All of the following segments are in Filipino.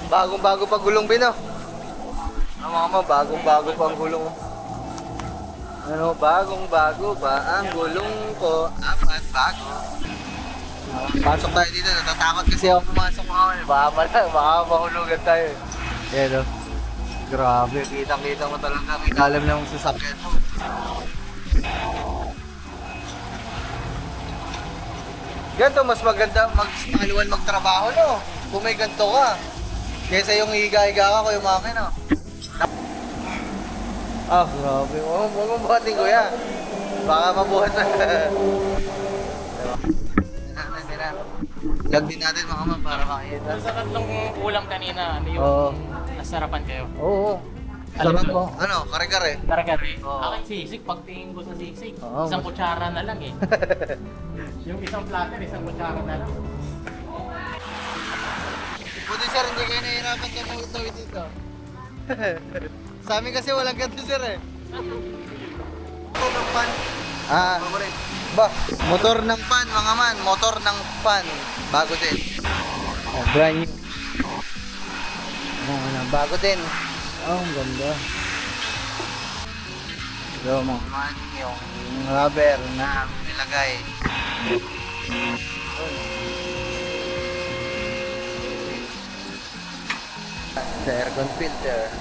Bagong-bago pa gulong Bino. Mga bagong-bago pa ang gulong. Ano, bagong-bago ba ang gulong ko? Apat, bago. Pasok tayo dito, natatakot kasi ako pumasok mga baka mahulugan tayo. Yan o. Grabe, kitang-kita mo talaga ang ikalam ng sasakyan mo. Ganito, mas maganda manual magtrabaho, no? Kung may ganito ka. Kesa yung higa-higa ka ko yung makina. Ah, grabe. Huwag mong buhatin ko yan. Baka mabuhat na. Lag din natin mga man para makita. Sa tatlong ulam kanina, ano yung nasarapan kayo? Oo. Sarap mo. Ano? Kare-kare? Kare-kare? Akin sisig, pagtingin ko sa sisig, isang kutsara na lang eh. Yung isang platter, isang kutsara na lang. Buti sir, hindi kayo nahihirapan ka mag-tawid dito. Sa amin kasi walang ganito sir eh. Motor ng pan. Motor ng pan mga man. Motor ng pan. Bago din. Oh, brand new. Bago din. Oh, ang ganda. Ito mga man, yung rubber na nilagay. The aircon filter.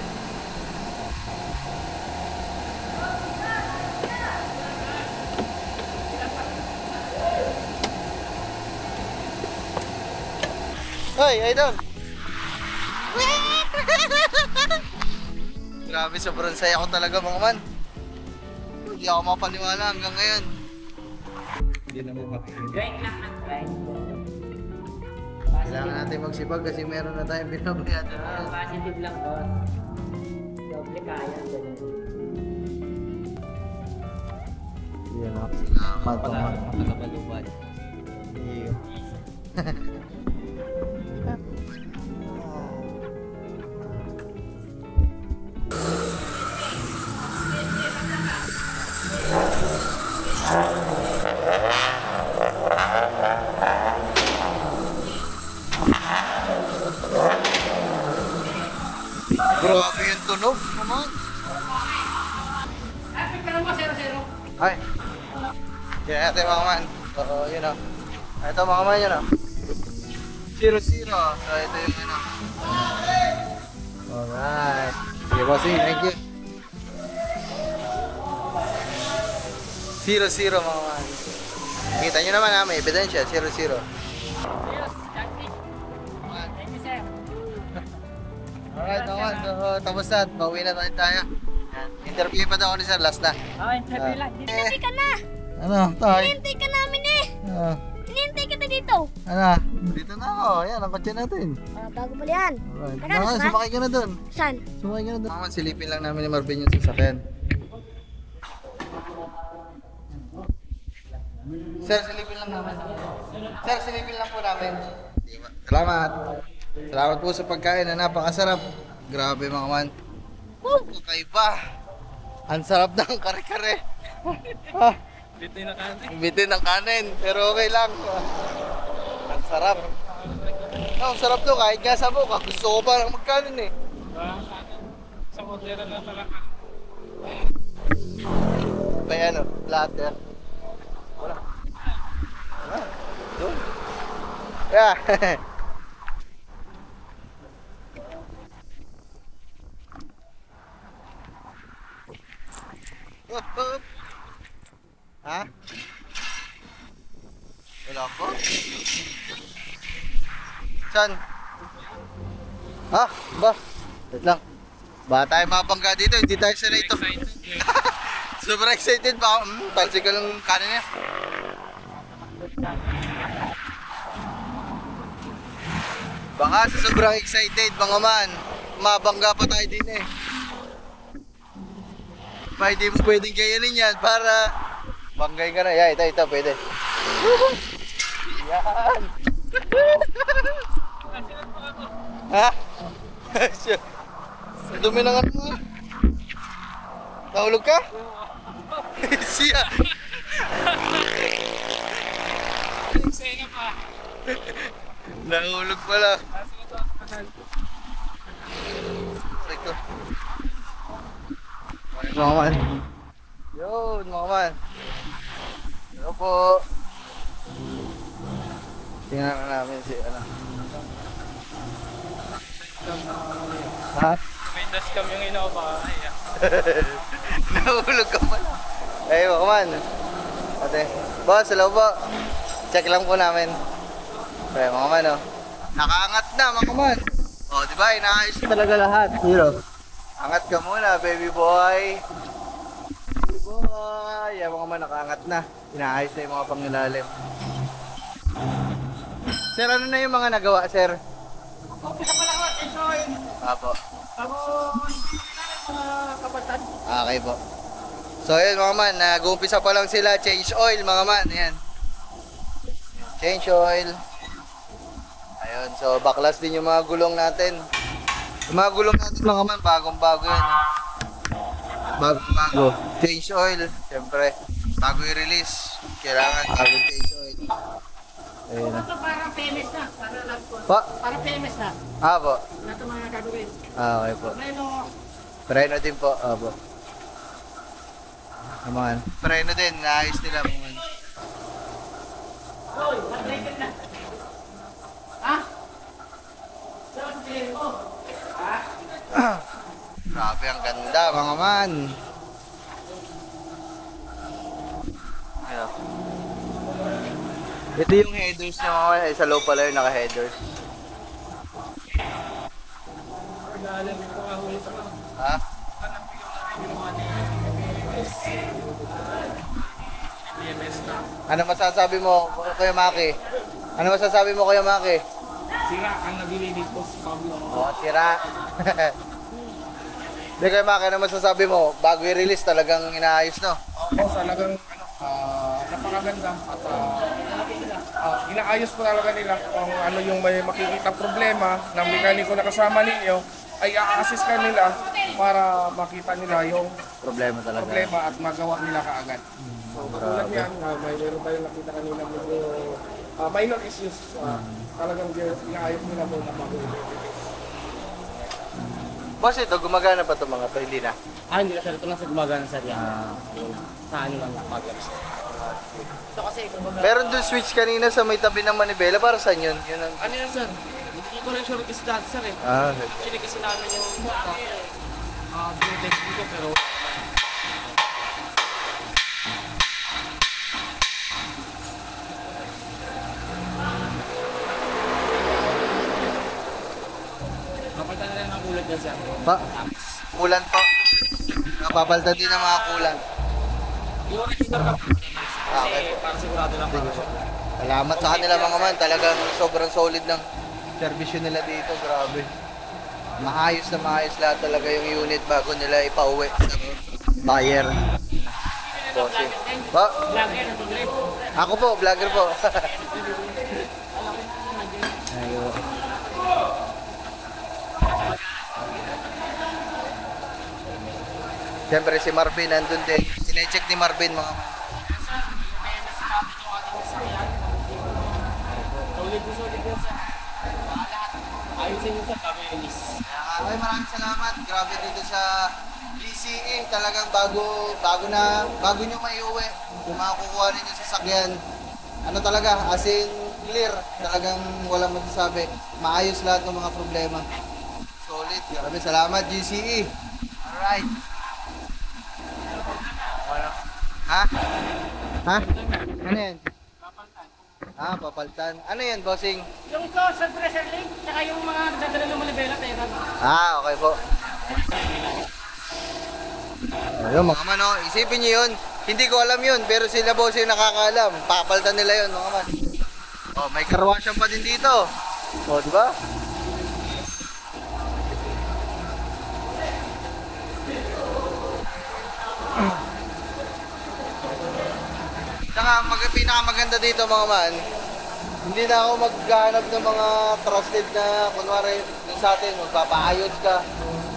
Hoy, idol! Grabe, sobrang saya ko talaga mga man. Hindi ako mapaniwala hanggang ngayon. Hindi na mo makikita. Grind lang ng grind. Kailangan natin magsipag kasi meron na tayong binabayad. Positive lang, boss. Doble kaya. Yan ako. Salamat po. Pagkapalupan. Iyo. Grabe yung tunog naman. Ay. Kaya natin mga man. Oo, yun o. Ito mga man yun o. 0-0. So ito yung ano. Alright. Sige bossing, thank you. 0-0 mga man. Kita nyo naman ha, may ebidensya. 0-0. Alright, naman. So, tapos na. Pauwi na tayo. Interview pa daw ako ni sir. Last na. Interview lang. Hinintay ka na! Ano? Tay? Hinintay ka namin eh! Hinintay kita dito! Ano? Dito na ako. Yan, ang kotse natin. Bago pala yan. Alright. Tara, mas ba? Sumakay ka na dun. Saan? Sumakay ka na dun. Mga silipin lang namin ni Marvin yung sasakyan. Sir, silipin lang namin. Sir, silipin lang po namin. Salamat. Salamat po sa pagkain na napakasarap. Grabe mga man. Kakaiba. Ang sarap ng kare-kare. Bitin na kanin. Bitin ng kanin, pero okay lang. Ang sarap. Ang sarap to, kahit nga sa buka. Gusto ko parang magkanin eh. Sa modera na talaga. May ano, platter. Wala. Wala. Doon. Yeah. Ha? Wala ko? Saan? Ha? Ba? Wait lang. Ba tayo mabangga dito, hindi tayo sanay ito. Super excited pa ako. Talsik ka lang kanin niya. Baka sa sobrang excited mga man, mabangga pa tayo din eh. May di mo pwedeng kayanin yan para banggay ka na. Yeah, ito, pwede. Yan. Ha? Dumi na nga mo. Nahulog ka? Siya. Sa'yo na pa. Nahulog pala. Ito. Mga man. Yun, mga man. Hello po. Tingnan na namin si ano. Ha? May dashcam yung inabahay. Nahulog ka pala. Ay, mga man. Ate. Boss, hello po. Check lang po namin. Okay, mga man, oh. Nakaangat na, mga man. Oh, di ba? Inaayos talaga lahat. Hero. Angat ka muna, baby boy. Baby boy. Yan, mga man, nakaangat na. Inaayos na yung mga pangilalim. Sir, ano na yung mga nagawa, sir? Umpisa pa lang ako, enjoy. Apo. Tapos, mga kapatid. Okay po. So, yun, mga man. Nag-uumpisa pa lang sila. Change oil, mga man. Yan. Change oil. Ayun, so baklas din yung mga gulong natin. Yung mga gulong natin mga man, bagong-bago yan. Bagong-bago. Change oil, siyempre. Bago i-release, kailangan bagong change oil. Ayun na. Ito parang PMS na. Pa? Parang PMS na. Po. Ito mga gagawin. Okay po. Preno. Preno din po. Po. Naman. Preno din, naayos nila mga man. Hoy, mag-breaker na. Ha? Saan ang pinili mo? Ha? Grabe, ang ganda mga man. Ayan. Ito yung headers niya mga man. Sa low pala yung naka-headers. Ha? Ano masasabi mo, Kuya Maki? Ano masasabi mo, Kuya Maki? Sira ang nabilinis ko sa Pablo. Oo, sira. Hindi, Kuya Maki, ano masasabi mo? Bago i-release, talagang inaayos, no? Oo, talagang napakaganda at inaayos po talaga nila kung ano yung may makikita problema ng mekaniko na kasama ninyo ay a-assist ka nila para makita nila yung Problema talaga. problema at magawa nila kaagad. So katulad yan, meron tayong nakita kanina medyo minor issues. Talagang inaayos nila po na mabuhay. Boss, ito, gumagana pa itong mga to, hindi na? Hindi na sir. Ito lang sa gumagana sir yan. Sa ano lang mag-gaps. Ito kasi gumagana. Meron dun switch kanina sa may tabi ng manibela, para saan yun? Yun ang... Ano yan sir? Hindi ko rin sure kasi dati sir eh. Actually kasi namin yung binitest dito pero kapalitan na rin ang kulot yan sir. Kulan po. Napapaltan din ang mga kulan. Yung original ka Okay. kasi para sigurado lang para siya. Salamat sa kanila mga man. Talagang sobrang solid ng servisyo nila dito. Grabe. Maayos na maayos lahat talaga yung unit bago nila ipauwi sa buyer. Bossing. Po? Vlogger, nag-drive. Ako po, vlogger po. Ayun. Siyempre si Marvin nandun din. Sinecheck ni Marvin mga man. Solid yan sir. Lahat. Ayusin nyo sir, kami release. Okay, maraming salamat. Grabe dito sa DCE. Talagang bago nyo maiuwi. Kung makukuha ninyo sa sakyan. Ano talaga, as in clear. Talagang walang masasabi. Maayos lahat ng mga problema. Solid. Maraming salamat, DCE. Alright. Ha? Ha? Ano yan? Papaltan. Ano yan, bossing? Yung ito, sa pressure link, tsaka yung mga nagdadala ng manibela, pera. Okay po. Ayun mga man, oh. Isipin nyo yun. Hindi ko alam yun, pero sila bossing nakakaalam. Papaltan nila yun mga man. Oh, may karwasyan pa din dito. Oh, di ba? Saka pinakamaganda dito mga man, hindi na ako maghahanap ng mga trusted na kunwari yung sa atin, magpapaayos ka.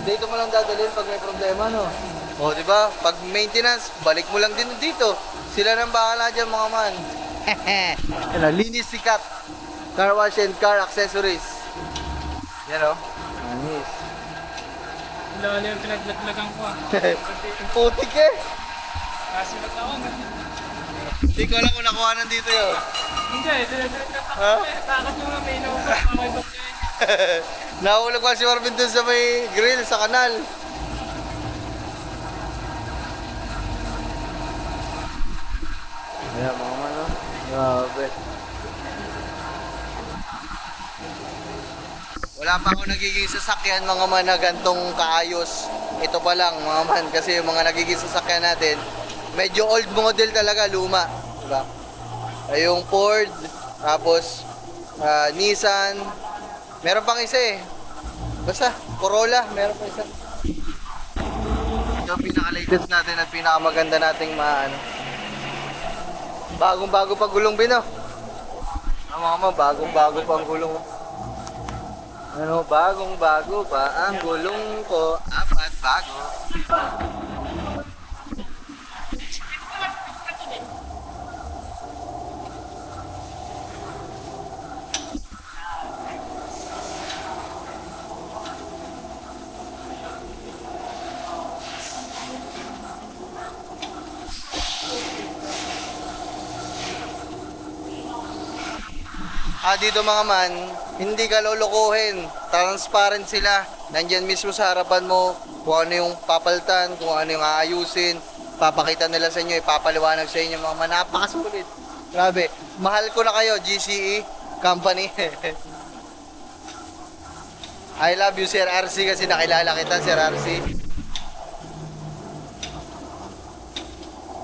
Dito mo lang dadalhin pag may problema, no? O, di ba? Pag maintenance, balik mo lang din dito. Sila nang bahala dyan mga man. Yan o, linis sikat. Car wash and car accessories. Yan o. Anis. Lalo yung pinaglaglagan ko ah. Putik eh. Kasi nagtawag. Hindi ko alam kung nakuha nandito yun. Hindi, Ha? takas mo na may inuubos. Nahulog pa si Marvin dun sa may grill sa kanal. Ayan mga man, no? Grabe. Wala pa ako nagiging sasakyan mga man na gantong kaayos. Ito pa lang mga man kasi yung mga nagiging sasakyan natin medyo old model talaga, luma. Diba? Ay, yung Ford, tapos Nissan. Meron pang isa eh. Basta, Corolla, meron pa isa. Ito ang pinaka-latest natin at pinakamaganda nating maano. Bagong-bago pa gulong Bino. Mga bagong-bago pa ang gulong. Ano, bagong-bago pa ang gulong ko. Apat bago. Dito mga man, hindi ka lolokohin. Transparent sila. Nandyan mismo sa harapan mo kung ano yung papalitan, kung ano yung aayusin. Papakita nila sa inyo, ipapaliwanag sa inyo mga man. Napakasulit. Grabe. Mahal ko na kayo, GCE Company. I love you, Sir RC, kasi nakilala kita, Sir RC.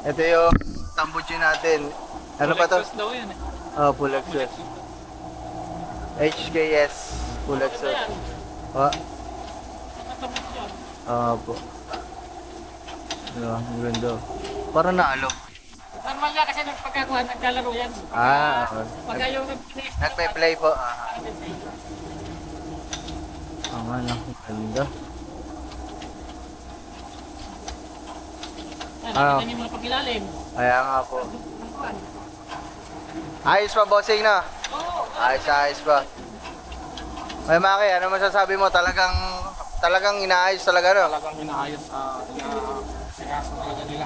Ito yung tambuchi natin. Ano pa to? Full daw yan eh. Oh, full exhaust. HKS full exhaust. Ah, po. Ang ganda. Para naalo. Normal nga kasi pagkakuha, naglalaro yan. Okay. Pag ayaw Nagpe-play po. Ang ano, ganda. Nakita niyo mga pag-ilalim. Kaya nga po. Ayos pa, bossing na. Ayos pa. May Maki, ano masasabi mo? Talagang inaayos talaga, no? Talagang inaayos, sinaso talaga nila.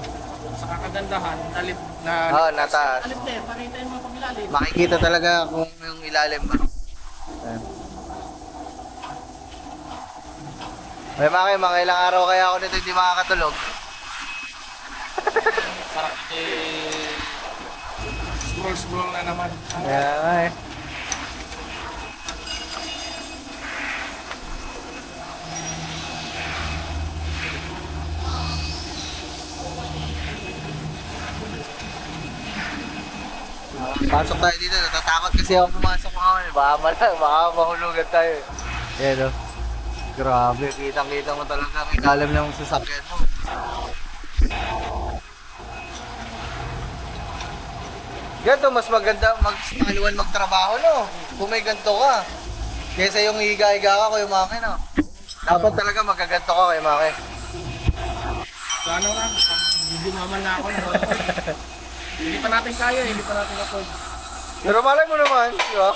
Sa kakagandahan, talit na... Nataas. Alim din, pakita yung mga pag-ilalim. Makikita talaga kung yung ilalim ba. Ayan. May Maki, mga ilang araw kaya ako nito hindi makakatulog. Sarap scroll na naman. Yeah, pasok tayo dito, natatakot kasi ako pumasok mga baka mahulugan tayo. Yan o. Grabe, kitang-kita mo talaga ang ilalim ng sasakyan mo. Ganito, mas maganda magpaluan magtrabaho, no? Kung may ganito ka. Kesa yung higa-higa ka Kuya Maki, no? Dapat talaga magaganto ka Kuya Maki. Ano na, hindi naman na ako. Hindi pa natin kaya, hindi pa natin afford. Pero malay mo naman, di ba?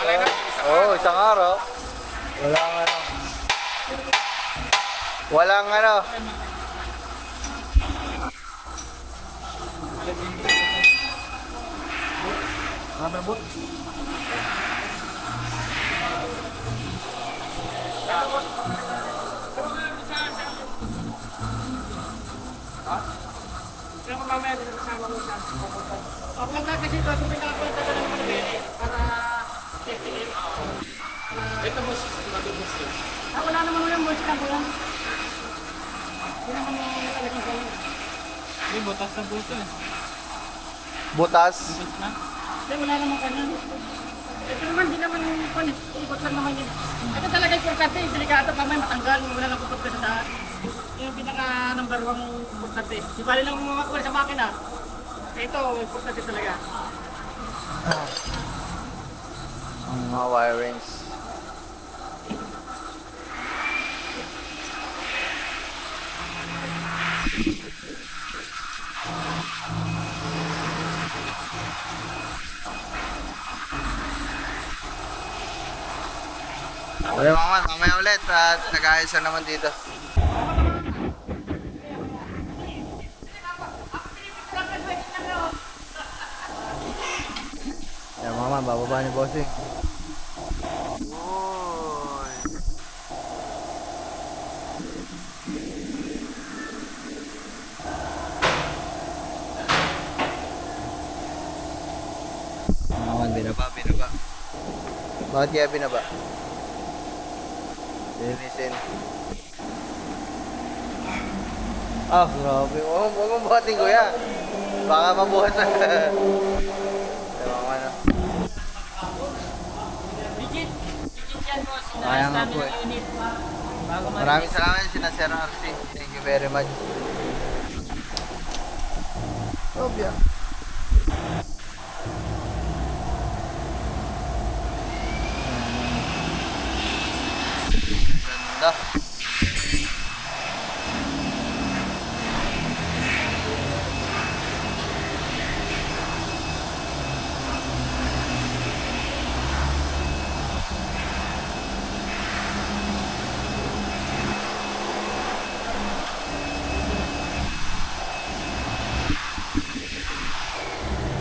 Malay na, Isang araw. Walang ano. mababot. Pero kung mamaya din kasama mo siya. Ako lang na kasi ito, kung pinakapunta ka lang naman para safety name. Ito boss, matubos ko. Wala naman yung boss lang ko lang. Hindi naman yung talagang gano'n. Hindi, butas na buto eh. Butas. Butas na? Hindi, wala naman kanyan. Ito naman, di naman yung ikot lang naman yun. Ito talaga importante, delikado pa may matanggal, wala nang pupot ka sa daan. Yung pinaka number 1 importante. Di bali lang makuha sa makina. Ito, importante talaga. Ang mga wirings. Okay, mamaya ulit at nag-ayos na naman dito. Mama, bababa ni bossing. Uy. Mama, binaba. Bakit kaya binaba? Linisin. Ah, grabe. Huwag mong buhatin, kuya. Baka mabuhat na. Ewan ko. Digit yan po. Kaya nga po eh. Unit. Bago Maraming salamat sina Sir RC. Thank you very much. Obya. Ganda.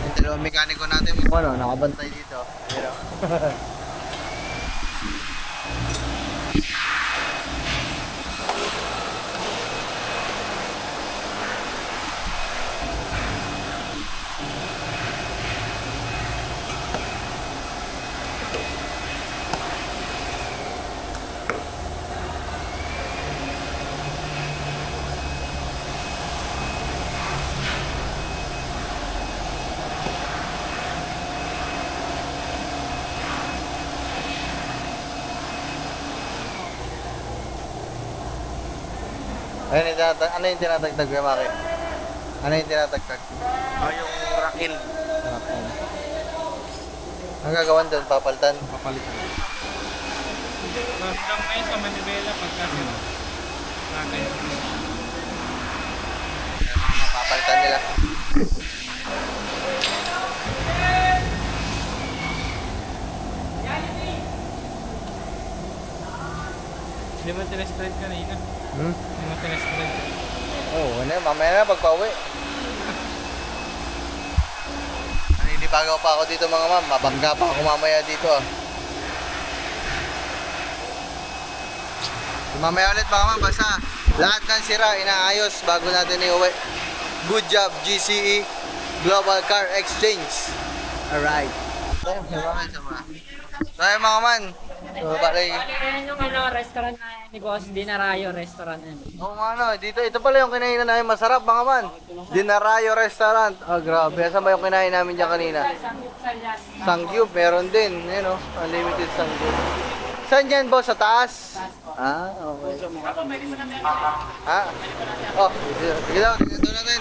Yung dalawang mekaniko natin, ano, nakabantay dito. Pero ayun, ano yung tinatagtag ko, Maki? Ano yung tinatagtag? Yung rakil. Okay. Ang gagawin doon, papalitan? Papalitan. Hanggang ngayon sa Manibela pagka Ayan, mga papalitan nila. Hindi mo tinespread kanina. Hindi mo tinespread. Oo, ano yun, mamaya na pagpa-uwi. Naninibago pa ako dito mga ma'am, mabangga pa ako mamaya dito ah. Mamaya ulit mga ma'am, basta lahat ng sira inaayos bago natin iuwi. Good job GCE Global Car Exchange. Alright. So ayun mga man, so bali. Yan yung restaurant na ni Boss Dinarayo restaurant na. Oo nga no, dito, ito pala yung kinain namin masarap mga man. Dinarayo Restaurant. Oh grabe, saan ba yung kinain namin dyan kanina? Sangyup, meron din. Yan o, unlimited sangyup. Saan yan boss? Sa taas? Ah, okay. Ah? Oh, sige daw, tignan natin.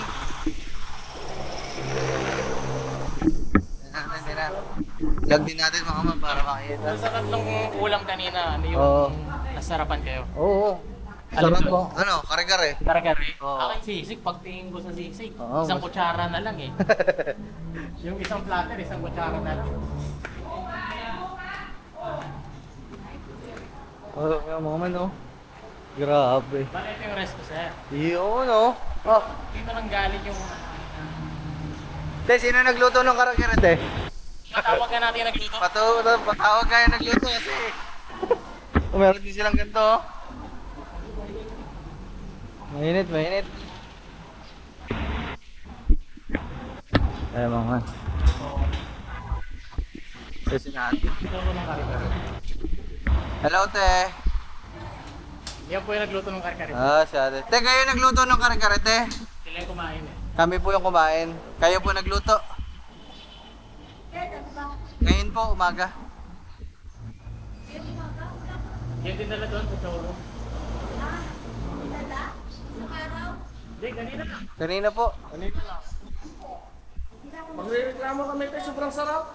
Lag din natin mga man para makita. Sa tatlong ulam kanina, ano yung Oo. nasarapan kayo? Oo. Sarap po. Ano, kare-kare? Kare-kare? Oo. Akin sisig, pagtingin ko sa sisig, Oo, isang mas- kutsara na lang eh. Yung isang platter, isang kutsara na lang. Oh, yung mga man oh. Grabe. Bakit ito yung resto sir? Yun oh. Oh, Dito lang galing yung... te, sino nagluto ng kare-kare te? Matawag ka natin nagluto. Patawag kayo nagluto kasi. Meron din silang ganito oh. Mainit, mainit. Ay mga. Kasi natin. Hello te. Yan po yung nagluto ng kare-kare. Ah, si ate. Te, kayo nagluto ng kare-kare te? Sila yung kumain eh. Kami po yung kumain. Kayo po nagluto. Ngayon po, umaga. Yan din nila doon sa showroom. Hindi, ganina lang. Kanina po. Kanina lang. Magre-reklamo kami tayo, sobrang sarap.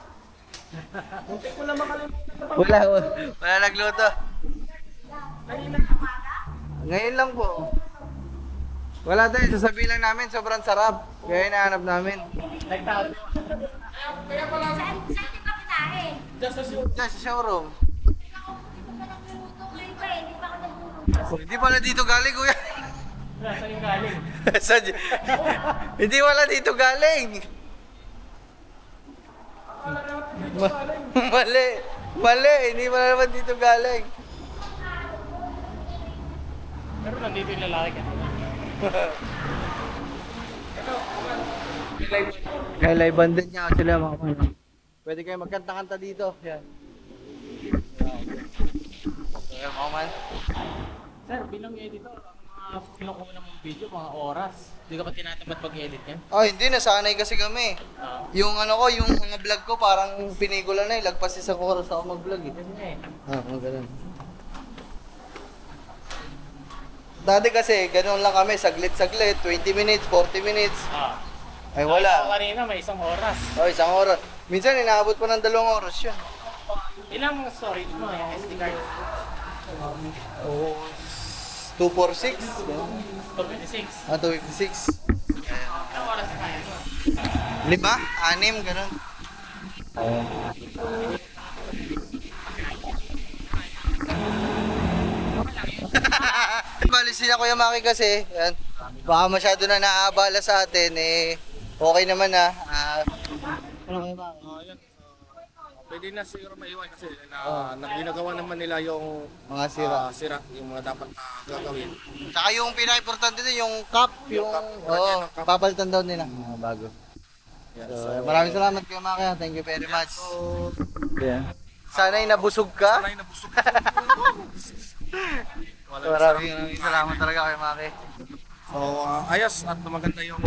Muntik ko lang makalimutan na pag- Wala nagluto. Ngayon lang po. Wala tayo, sasabihin lang namin, sobrang sarap. Kaya hinahanap namin. Nagtawag. Kaya pala, Saan di ba kinain? just as you. Diyan sa showroom. Hindi pa eh, hindi pa ako nagluluto. Hindi pala dito galing, kuya. Saan yung galing? Hindi wala dito galing. Mali. Mali. Hindi mo na naman dito galing. Pero nandito yung lalaki ka. Kaya live bandit niya sila mga man. Pwede kayo magkanta-kanta dito. Yan. Kaya mga man. Sir, bilang editor, ang mga kinukuha mong video, mga oras. Hindi ka pa tinatamad pag-edit yan? Oh, hindi. Nasanay kasi kami. Yung ano ko, yung mga vlog ko, parang pinikula na eh. Lagpas isang oras ako mag-vlog eh. Ganun nga eh. Ganun. Dati kasi, ganun lang kami. Saglit-saglit. 20 minutes, 40 minutes. Ay, Ako wala. kanina may isang oras. Oh, isang oras. Minsan, inaabot pa ng 2 oras yun. Ilang storage mo yung SD card? Oo. 246? 256. 256. Ilang oras na kaya mo? 5? 6? Ganun. Balisin na Kuya Maki kasi, yan. Baka masyado na naaabala sa atin eh. Okay naman na. Ano Kuya Maki? Pwede na siguro maiwan kasi ginagawa naman nila yung Mga sira. sira, yung mga dapat gagawin. Saka yung pinaka-importante din, yung cup, yung... Oo, papalitan daw nila. Bago. So, maraming salamat Kuya Maki. Thank you very much. Yeah. Sana'y nabusog ka. Sanay na busog. Maraming salamat talaga Kuya Maki. So, ayos at maganda yung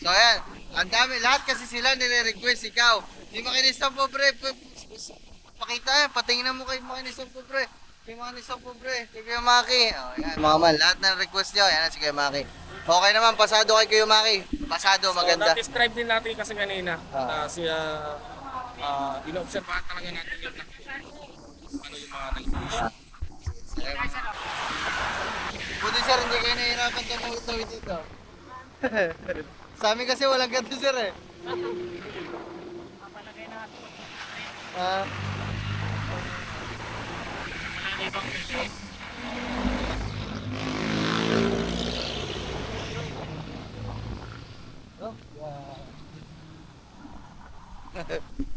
So ayan, ang dami, lahat kasi sila nire-request ikaw. Di makinisang po pre, pakita yan, patingnan mo kay makinisang po pre. Kay makinisang po pre, kay Kuya Maki. O yan, mga man, lahat ng request nyo, yan si Kuya Maki. Okay naman, pasado kay Kuya Maki. Pasado, maganda. So, na-describe din natin kasi kanina na siya ino-obserbahan talaga natin yung ano yung mga Buti sir, hindi kayo nahihirapan tumawid dito. Sa amin kasi walang ganito sir eh. Papalagay natin. Ah, Wala na ibang pwede. oh, wow.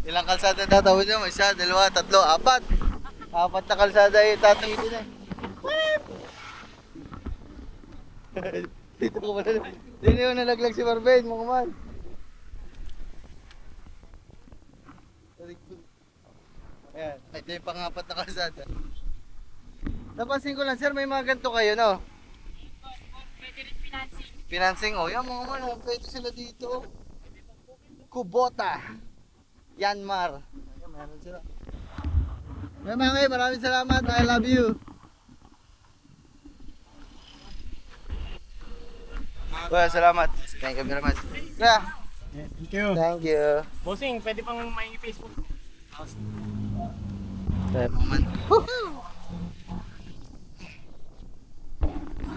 Ilang kalsada tatawid nyo? Isa, dalawa, tatlo, apat. Apat na kalsada yung tatawid din eh. Dito ko pala. Dito yung nalaglag si Marvin, mga man. Ayan, ito yung pangapat na kalsada. Napansin ko lang, sir, may mga ganito kayo, no? Pwede rin financing. Financing, oh, yan mga man, oh, pwede sila dito. Kubota. Yanmar. Ayan, meron sila. Maraming salamat. I love you. Well, salamat. Thank you very much. Yeah. Thank you. Thank you. Bossing, pwede pang may Facebook. Man.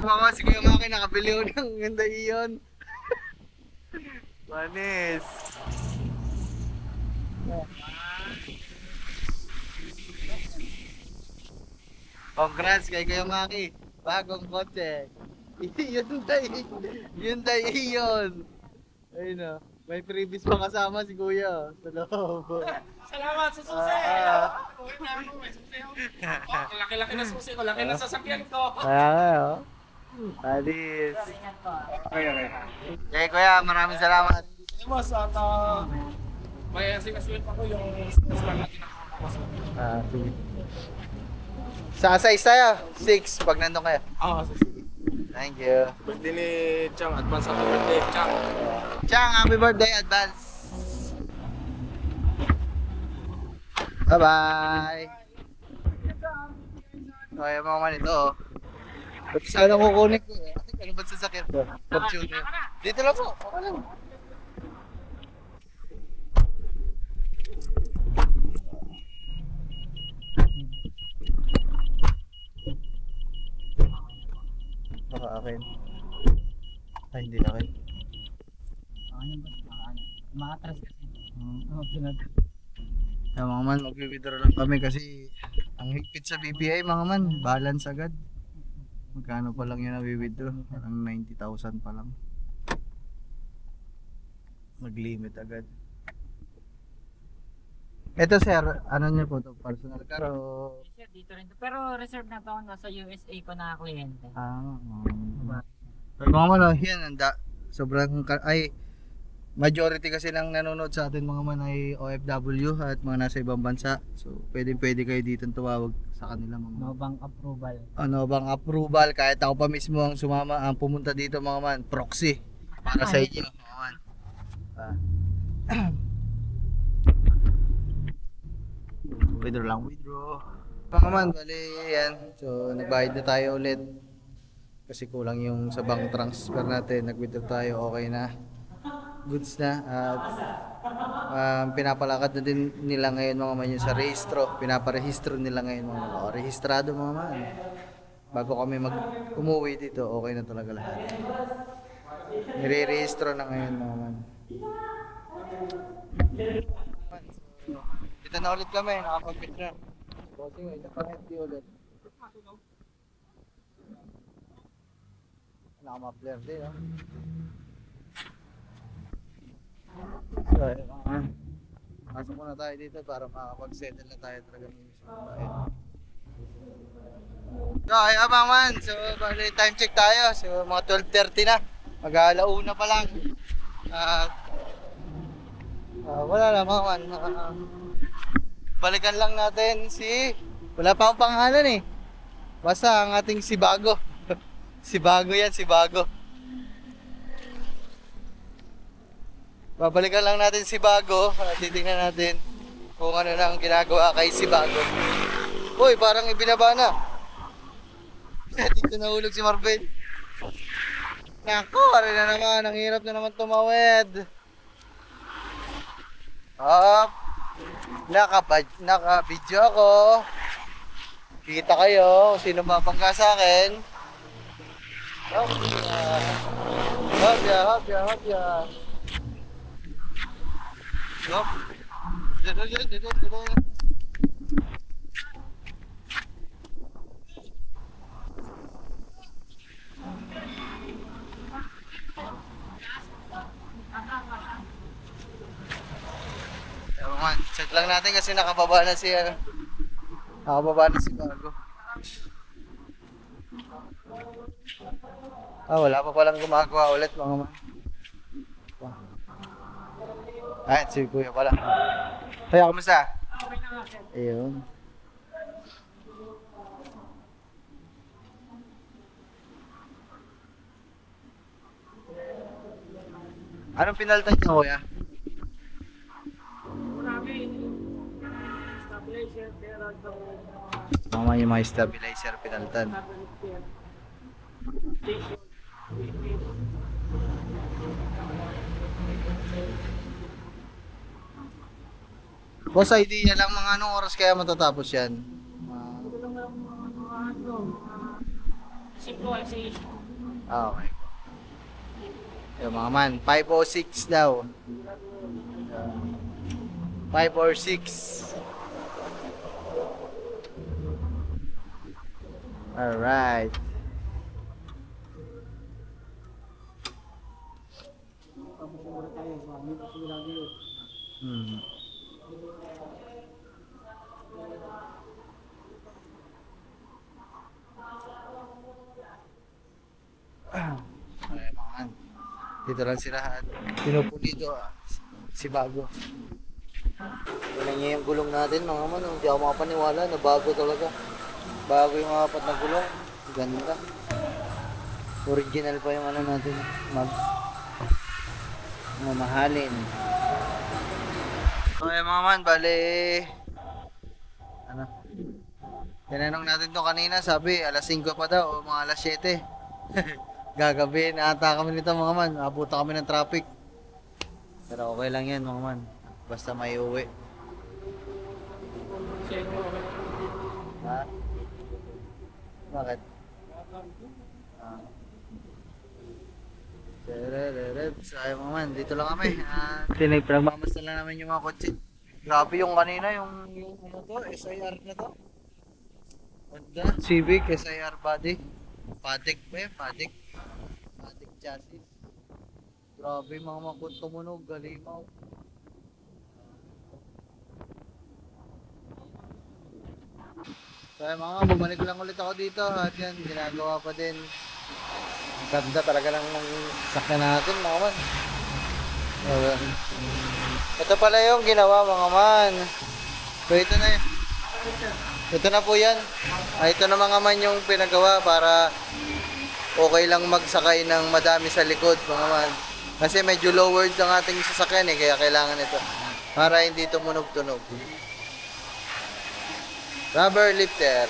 Mama, sige yung mga nakabili ko ng ganda iyon. Manis. Congrats kay Kuya Maki. Bagong kotse. Hyundai Ion. Ayun o. May previous pa kasama si Kuya sa loob. Salamat sa susi! laki-laki na susi ko, laki na sasakyan ko. Kaya nga o. Alis. Okay Kuya, maraming salamat. Mas at may sinaswit pa ko yung lang na kinakawa ko. Sige. Sa size tayo? 6 pag nandun kayo. Sige. Thank you. Birthday ni Chang, advance happy birthday, Chang. Chang, happy birthday advance. Bye-bye. Okay, mga man ito. Pati sana kukunin ko eh. Ano ba't sasakyan ko? Fortuner. Dito lang po. Okay lang. Baka akin. Ay, hindi na akin. Makatras kasi. Kaya mga man, mag-withdraw lang kami kasi ang higpit sa BPI mga man, balance agad. Magkano pa lang yun na-withdraw? Parang 90,000 pa lang. Mag-limit agad. Ito sir, ano niyo po to? Personal car o... Sir, dito rin to. Pero reserve na to nasa USA ko na kliyente. Pero mga man, yan, sobrang, ay, majority kasi ng nanonood sa atin mga man ay OFW at mga nasa ibang bansa. So, pwede kayo dito tumawag sa kanila mga man. No bank approval. Ano bang approval, kahit ako pa mismo ang sumama, ang pumunta dito mga man, proxy para sa inyo mga man. Withdraw. Mga man, bali yan. So, nagbayad na tayo ulit. Kasi kulang yung sa bank transfer natin. Nag-withdraw tayo, okay na. Goods na. At pinapalakad na din nila ngayon mga man yung sa rehistro. Pinaparehistro nila ngayon mga man. Rehistrado mga man. Bago kami umuwi dito, okay na talaga lahat. Nire-rehistro na ngayon mga man. Dito na ulit kami, nakapag-withdraw. Bossing, ito pang FD ulit. Nakamapler din, no? So, pasok muna tayo dito para makakapag-settle na tayo talaga ng mismo bahay. So, ay abang man. So, bali time check tayo. So, mga 12:30 na. Mag-alauna pa lang. Wala na mga man. Balikan lang natin wala pa akong pangalan eh. Basta ang ating si Bago. Si Bago yan, si Bago. Babalikan lang natin si Bago. Titingnan natin kung ano na ang ginagawa kay si Bago. Uy, parang ibinaba na. Dito nahulog si Marvel. Naku, ari na naman. Ang hirap na naman tumawid. Up. Naka-video ako. Kita kayo kung sino mapangga sa akin. Hopya. Hop. Dito. Check lang natin kasi nakababa na si Bago. Wala pa palang gumagawa ulit mga man. Si Kuya pala. Kaya kumusta? Okay na nga, sir. Ayun. Anong pinalitan niyo, Kuya? Marami. Stabilizer, pero Yung mga stabilizer pinalitan. Boss, idea lang mga anong oras kaya matatapos yan? simple kasi Okay. Yung mga man, 5:06 daw. 5 or 6. Alright. Ayan, dito lang sila at pinupulito si Bago. Wala niya yung gulong natin mga man, hindi ako makapaniwala na bago talaga. Bago yung apat na gulong, ganda. Original pa yung ano natin, mamahalin. Okay mga man, bali tinanong natin to kanina, sabi alas 5 pa daw o mga alas 7. Gagabi na ata kami nito mga man, abuta kami ng traffic. Pero okay lang yan mga man, basta may uwi. Ha? Bakit? Sayang mga man, dito lang kami. Pinagmamasdan lang namin yung mga kotse. Grabe yung kanina, yung ano to, SIR na to. Honda Civic SIR body. Patek ba yun? Patek chassis. Grabe mga makot tumunog, galimaw. So mga bumalik lang ulit ako dito at yan, ginagawa pa din. Ang ganda talaga ng sakyan natin mga man. Ito pala yung ginawa mga man. So ito na yun. Ito na po yan. Ito na mga man yung pinagawa para okay lang magsakay ng madami sa likod mga man. Kasi medyo lowered ang ating sasakyan eh, kaya kailangan ito. Para hindi tumunog-tunog. Rubber lifter.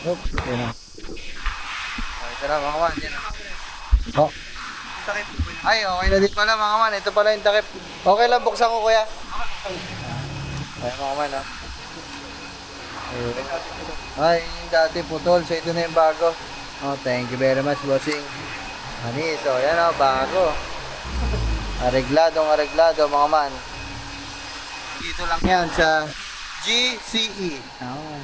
Oops, yun na. Ito na mga man, yun na. Oh. Ay, okay na din pala mga man. Ito pala yung takip. Okay lang, buksan ko kuya. Ay mga man, oh. Ay, yung dati putol. So ito na yung bago. Oh, thank you very much, bossing. Ani, so yan oh, bago. Areglado mga man. Dito lang yan sa GCE. Oh.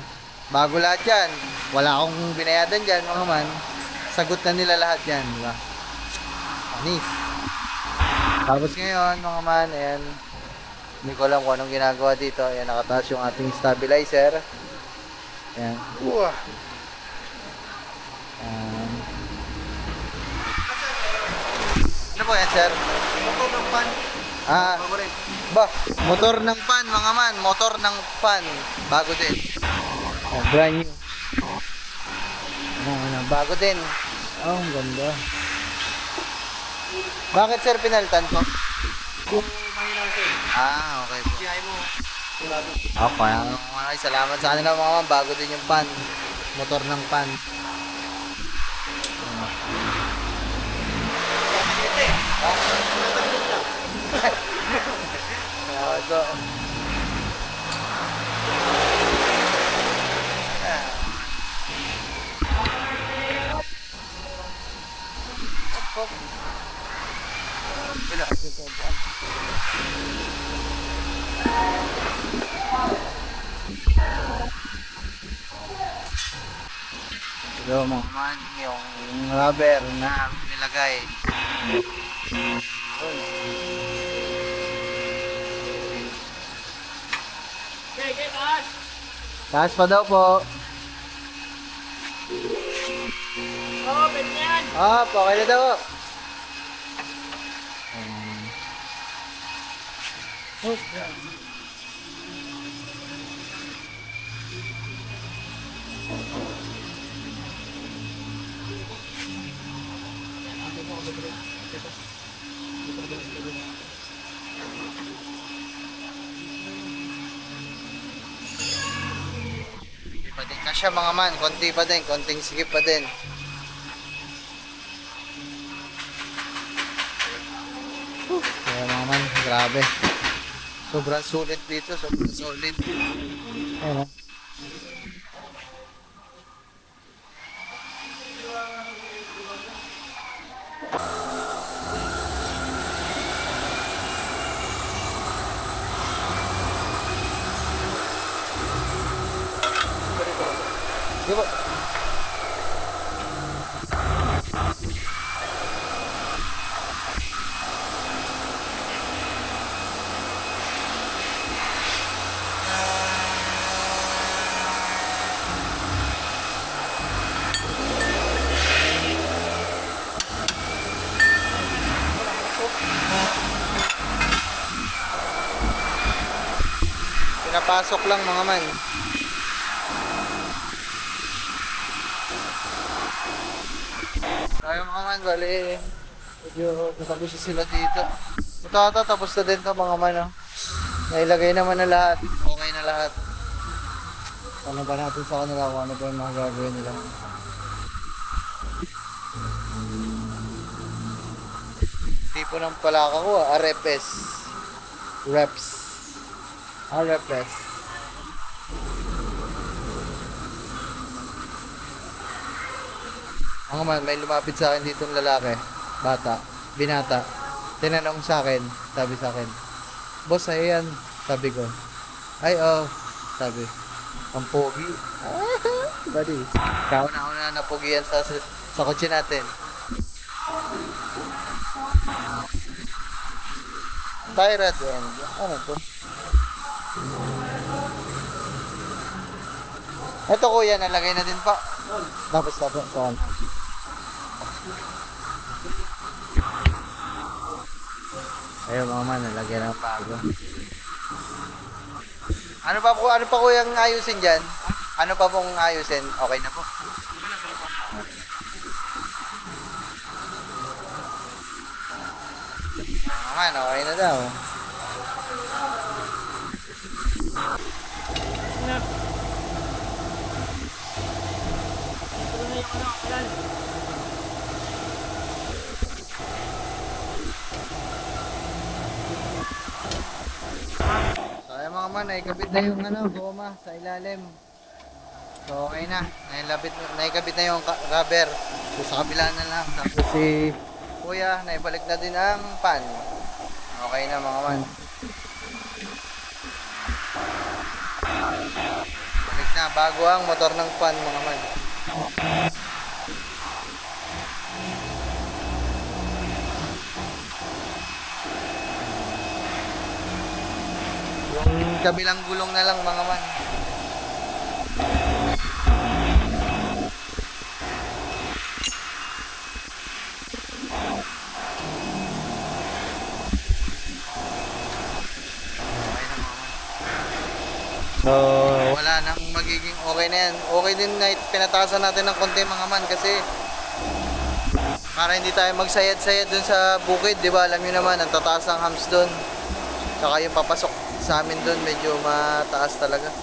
Bago lahat yan. Wala akong binayadan dyan mga man. Sagot na nila lahat yan, di ba? Anis. Tapos ngayon mga man, ayan. Hindi ko alam kung anong ginagawa dito. Ayan, nakataas yung ating stabilizer. Ayan. Ano po yan, sir? Motor ng pan. Motor ng pan, mga man. Motor ng pan. Bago din. Brand new. Bago din. Oh, ang ganda. Bakit, sir, pinalitan po? Okay po. Okay, salamat sa kanila mga man. Bago din yung pan. Motor ng pan. Ito. Ito mga man, yung rubber na nilagay. Okay, taas! Taas pa daw po. Oo, pwede yan! Okay na daw. Pa din kasya mga man, konti pa din, konting sikip pa din. Kaya mga man, grabe. Sobrang sulit dito, sobrang solid. Ayan. Di ba? Pinapasok lang mga man. Ayaw mga man, bali. Medyo natapos sila dito. Ito tapos na din ito mga man. Oh. Nailagay naman na lahat. Okay na lahat. Tanong pa natin sa kanila kung ano pa yung mga gagawin nila. Tipo ng palaka ko, RFS. Reps. RFS. Mga man, may lumapit sa akin dito ng lalaki, bata, binata. Tinanong sa akin, sabi sa akin, "Boss, ay yan." Sabi ko, "Ay, oh." Sabi, "Ang pogi." Buddy, kauna-una na pogi yan sa kotse natin. Tie rod end. Ano to? Ito kuya, nalagay na din pa. Tapos. Saan? Ayun mga man, nalagay ng bago. Ano pa kuya ang ayusin dyan? Ano pa pong ayusin? Okay na po. Naman, okay na daw. Na. Ito na yung ano, ayan. So ayun mga man, naikabit na yung goma sa ilalim. So okay na, naikabit na yung rubber. So sa kabila na lang. Tapos si kuya, naibalik na din ang pan. Okay na mga man. Balik na, bago ang motor ng pan mga man. Yung kabilang gulong na lang mga man. So, wala nang magiging okay na yan. Okay din na pinatasan natin ng konti mga man kasi para hindi tayo magsayad-sayad dun sa bukid, di ba? Alam nyo naman, ang tataas ng hams dun. Saka yung papasok sa amin dun, medyo mataas talaga.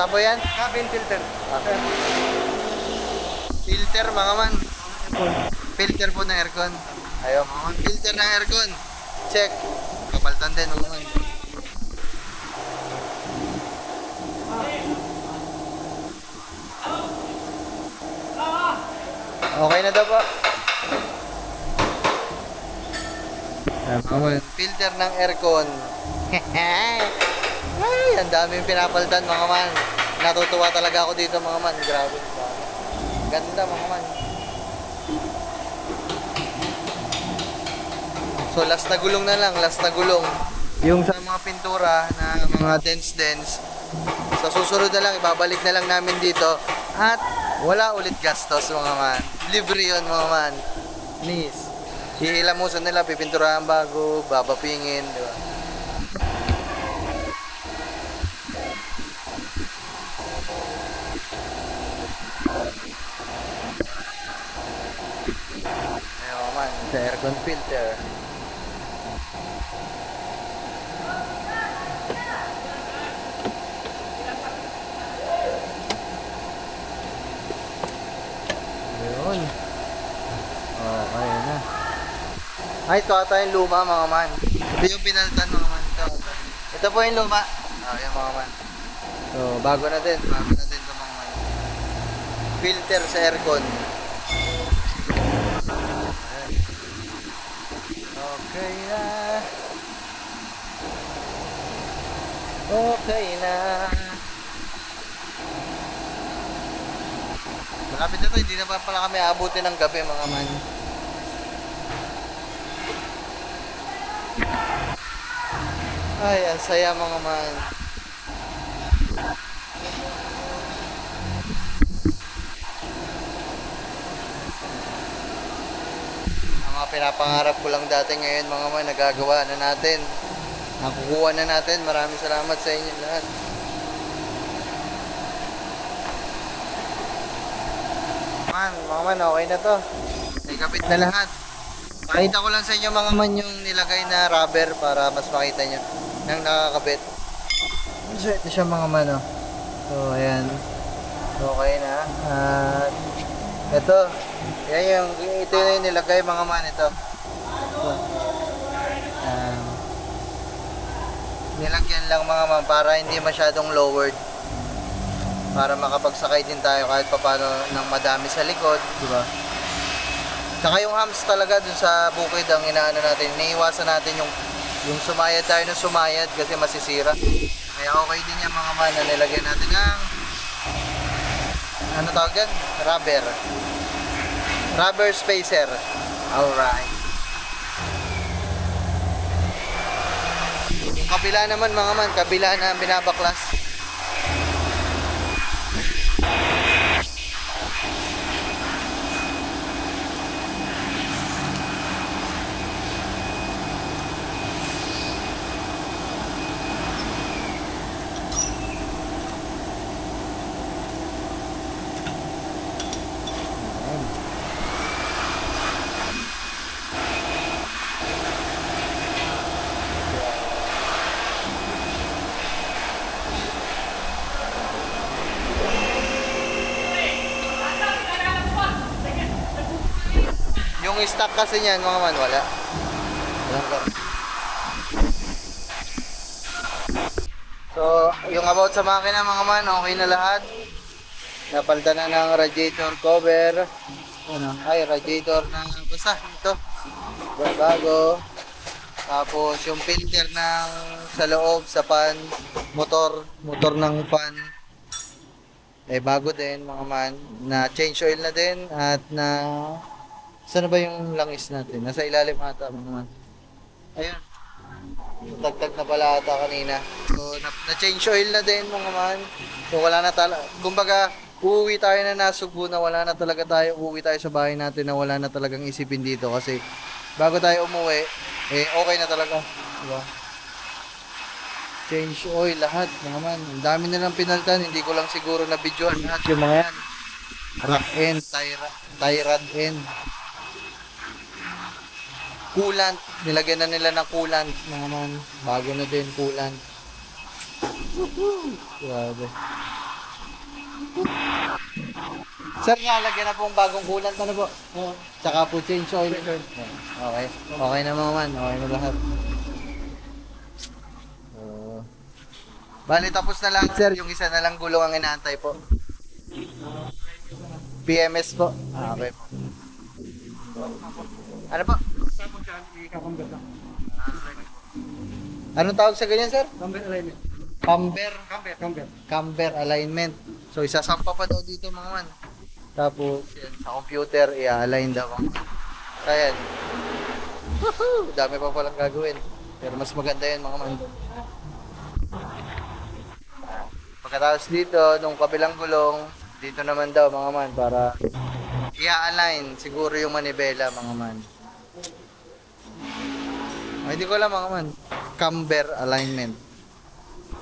Saan po yan? Cabin filter. Filter mga man. Filter po ng aircon. Ayaw mga man. Filter ng aircon. Check. Kapaltan din mga man. Okay na daw po. Mga man. Filter ng aircon. Ay, ang daming pinapalitan mga man. Natutuwa talaga ako dito mga man. Grabe. Ganda mga man. So last na gulong na lang, last na gulong. Yung sa mga pintura na mga dents. Sa susunod na lang, ibabalik na lang namin dito. At wala ulit gastos mga man. Libre yun mga man. Please. Hihilamusan nila, pipinturahan bago, babapingin, di ba? Sa aircon filter. Yun. Okay na. Ay, ito ata yung luma mga man. Ito yung pinalitan mga man. Ito po yung luma. Yan mga man. So, bago na din. Bago na din ito mga man. Filter sa aircon. Okay na. Okay na. Malapit na to, hindi na pa pala kami aabutin ng gabi mga man. Ay, ang saya mga man. Pinapangarap ko lang dati, ngayon mga man, nagagawa na natin. Nakukuha na natin. Maraming salamat sa inyo lahat. Mga man, okay na to. Ikabit na lahat. Pakita ko lang sa inyo mga man yung nilagay na rubber para mas makita nyo nang nakakabit. So ito siya mga man, oh. So ayan. Okay na. At ito. Ito yung nilagay mga man ito. Nilagyan lang mga ma'am para hindi masyadong lowered. Para makapagsakay din tayo kahit papano ng madami sa likod, di ba? Saka yung humps talaga dun sa bukid ang inaano natin. Iniiwasan natin yung sumayad tayo ng sumayad kasi masisira. Kaya okay din yan mga man na nilagyan natin ng ano tawag yan? Rubber spacer. Alright. Yung kabila naman mga man, kabila na binabaklas. Yung stock kasi niyan mga man, wala. Walang gar. So, yung about sa makina mga man, okay na lahat. Napalitan na ng radiator cover. Ano? Ay, radiator na basta ito. Bago. Tapos yung filter ng sa loob, sa fan, motor ng fan. Eh bago din mga man. Na change oil na din at na saan ba yung langis natin? Nasa ilalim ata mga man. Ayun. Tagtag na pala ata kanina. So, na-change oil na din mga man. So, wala na talaga. Kumbaga, uuwi tayo na nasugbo na wala na talaga tayo. Uuwi tayo sa bahay natin na wala na talagang isipin dito. Kasi, bago tayo umuwi, eh, okay na talaga. Diba? Change oil lahat mga man. Ang dami na lang pinalitan. Hindi ko lang siguro na videoan lahat yung mga yan. Rack end, tie rod end. Coolant, nilagyan na nila ng coolant mga man. Bago na din coolant. Grabe. Sir, lagyan na pong bagong coolant ano po? Oo. Tsaka po change oil. Okay. Okay na mga man. Okay na lahat. Bali tapos na lang sir. Yung isa na lang gulong ang inaantay po. PMS po. Okay po. Ano po? Anong tawag sa ganyan, sir? Camber alignment. Camber alignment. So, isasampa pa daw dito mga man. Tapos, yan, sa computer, i-align daw. Kaya, woohoo! Dami pa palang gagawin. Pero mas maganda yan mga man. Pagkatapos dito, nung kabilang gulong, dito naman daw mga man para i-align siguro yung manibela mga man. Ay, hindi ko alam mga man. Camber alignment.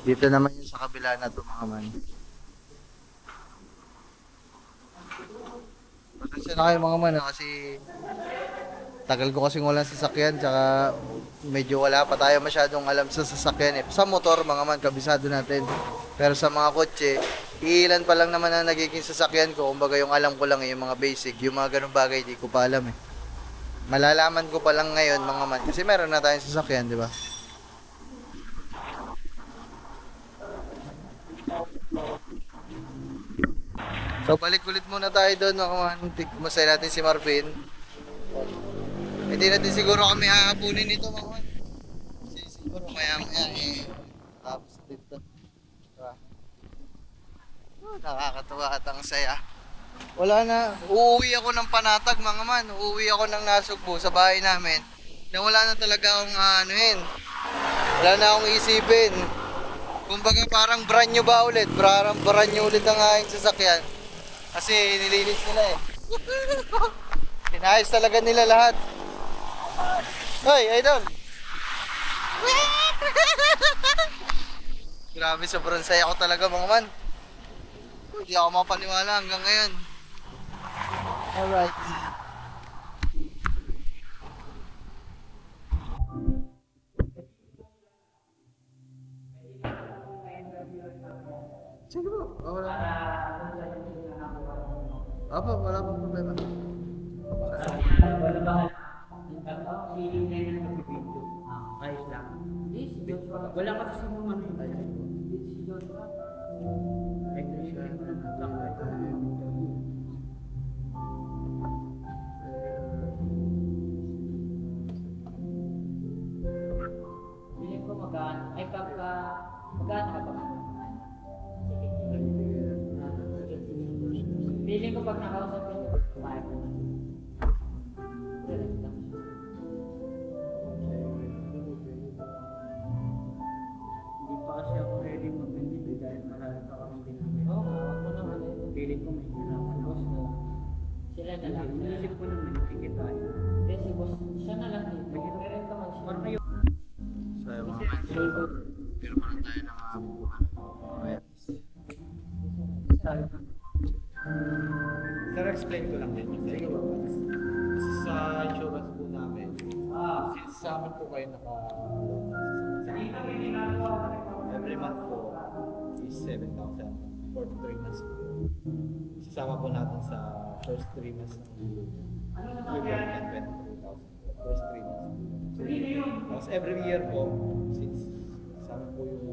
Dito naman yung sa kabila na to mga man. Pasensya na kayo mga man kasi tagal ko kasing walang sasakyan tsaka medyo wala pa tayo masyadong alam sa sasakyan eh. Sa motor mga man, kabisado natin. Pero sa mga kotse, ilan pa lang naman ang nagiging sasakyan ko. Kumbaga yung alam ko lang eh, yung mga basic, yung mga ganung bagay di ko pa alam eh. Malalaman ko pa lang ngayon mga man kasi meron na tayong sasakyan, di ba? So balik ulit muna tayo doon mga man. Masaya natin si Marvin. Hindi natin siguro kami haapunin nito mga man. Kasi siguro maya eh. Tapos dito. Diba? Nakakatuwa at ang saya. Wala na. Uuwi ako ng Panatag mga man. Uuwi ako ng Nasugbo sa bahay namin. Na wala na talaga akong anuhin. Wala na akong isipin. Kumbaga parang brand new ba ulit? Parang brand new ulit ang aking sasakyan. Kasi nilinis nila eh. Inayos talaga nila lahat. Hoy, idol! Grabe, sobrang saya ko talaga mga man. Hindi ako mapaniwala hanggang ngayon. Alright. Sige po. Wala pa problema. Wala ba? Feeling na yun ng video. Ayos lang. Wala ka sa mga ano. Feeling ko magkano. Ay, pagka... Magkano ka ba? Feeling ko pag nakausap ko, kumain ko. Relax lang. Hindi pa kasi ako ready mag-bindi dahil marami pa akong ginagawa. Oo, wag mo naman eh. Feeling ko may hirapan. Boss na. Sila na lang. Inisip ko naman tikit tayo. Kasi boss, siya na lang dito. Meron ka man siya. Parang kayo. So yung mga man, pirma na tayo ng ayan. Sir, explain ko lang din sa inyo. Sa insurance po namin, since sa amin po kayo every month po is 7,000 for 3 months po. Sasama po natin sa first 3 months ng equivalent and 23,000 first 3 months. Tapos every year po, since sa amin po yung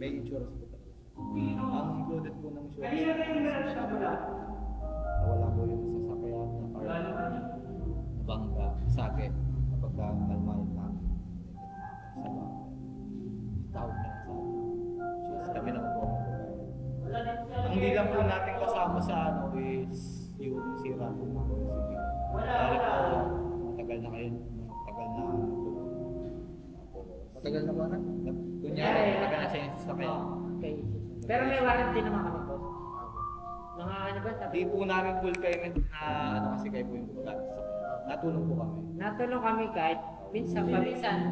may insurance po talaga. Ang included po ng insurance wala po yung sasakyan na car, bangga, sake, kapag kalmahin namin sa bangga. Tawag na sa amin. Kami na po ang ang hindi lang po natin kasama sa ano is yung sira po ng sige. Dahil po, matagal na kayo, matagal na Matagal na ba na? kunyari, matagal na sa inyo sasakyan. Okay. Pero may warranty naman kami boss. Mga ano ba? Di po namin full payment na ano kasi kayo po yung gamit sa natulong po kami. Natulong kami kahit minsan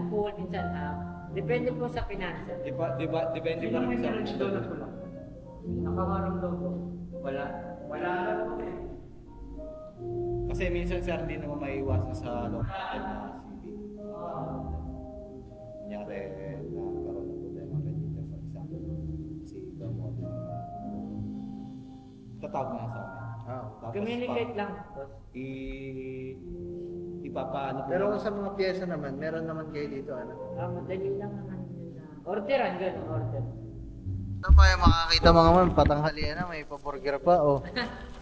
full, minsan half. Depende po sa pinansa. Depende pa rin sa Nakakarong daw po. Wala lang po eh. kasi minsan sir, hindi naman maiiwasan sa long term na CD. Kunyari, nagkaroon ng problema ganyan, for example, si gamot. Tatawag na sa amin. Tapos Communicate lang boss. ipapaano po. Pero kung sa mga pyesa naman, meron naman kayo dito ano? Madali lang naman yun na. Orderan, gano'n order. Ano pa yung makakita mga man, patanghalian na, may pa-burger pa, oh.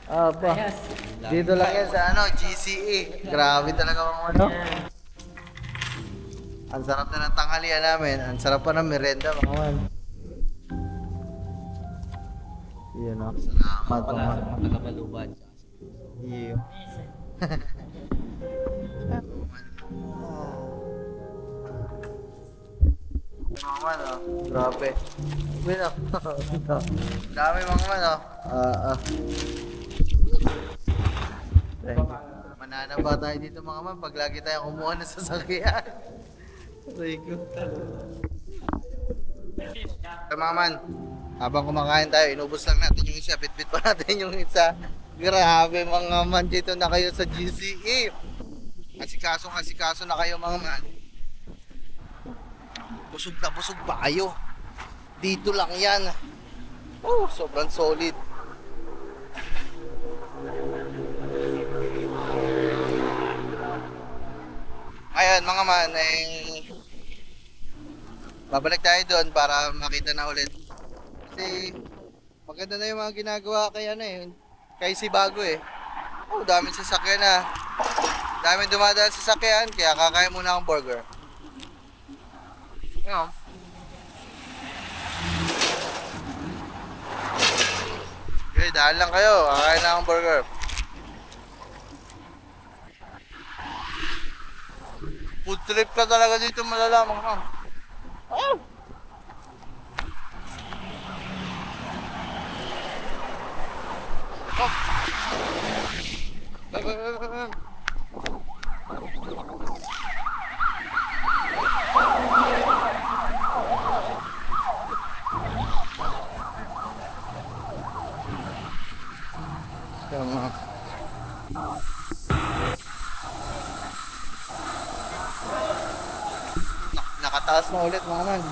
Pa. Ayos. Dito lang yan sa ano, GCE. Grabe talaga mga ano. Ang sarap na ng tanghalian namin. Ang sarap pa ng merenda mga man. Yan o. Salamat mga man. Tagabalubad. Iyo. Mga man oh. Grabe. Win oh. Dami mga man oh. Mananaba tayo dito mga man pag lagi tayo kumuha ng sasakyan. Aray ko. Mga man, habang kumakain tayo, inubos lang natin yung isa, bit-bit pa natin yung isa. Grabe mga man, dito na kayo sa GCE. Asikaso na kayo mga man. Busog na busog pa kayo. Dito lang yan. Oh, sobrang solid. Ayan mga man, babalik tayo doon para makita na ulit. Kasi maganda na yung mga ginagawa kay ano kay si Bago Oh, daming sasakyan na. Daming dumadaan sa sasakyan, kaya kakain muna akong burger. Ano? Okay, dahil lang kayo. Kakain na akong burger. Food trip ka talaga dito malalaman ka. Oh! Oh! Tama. Nakataas na ulit mga man.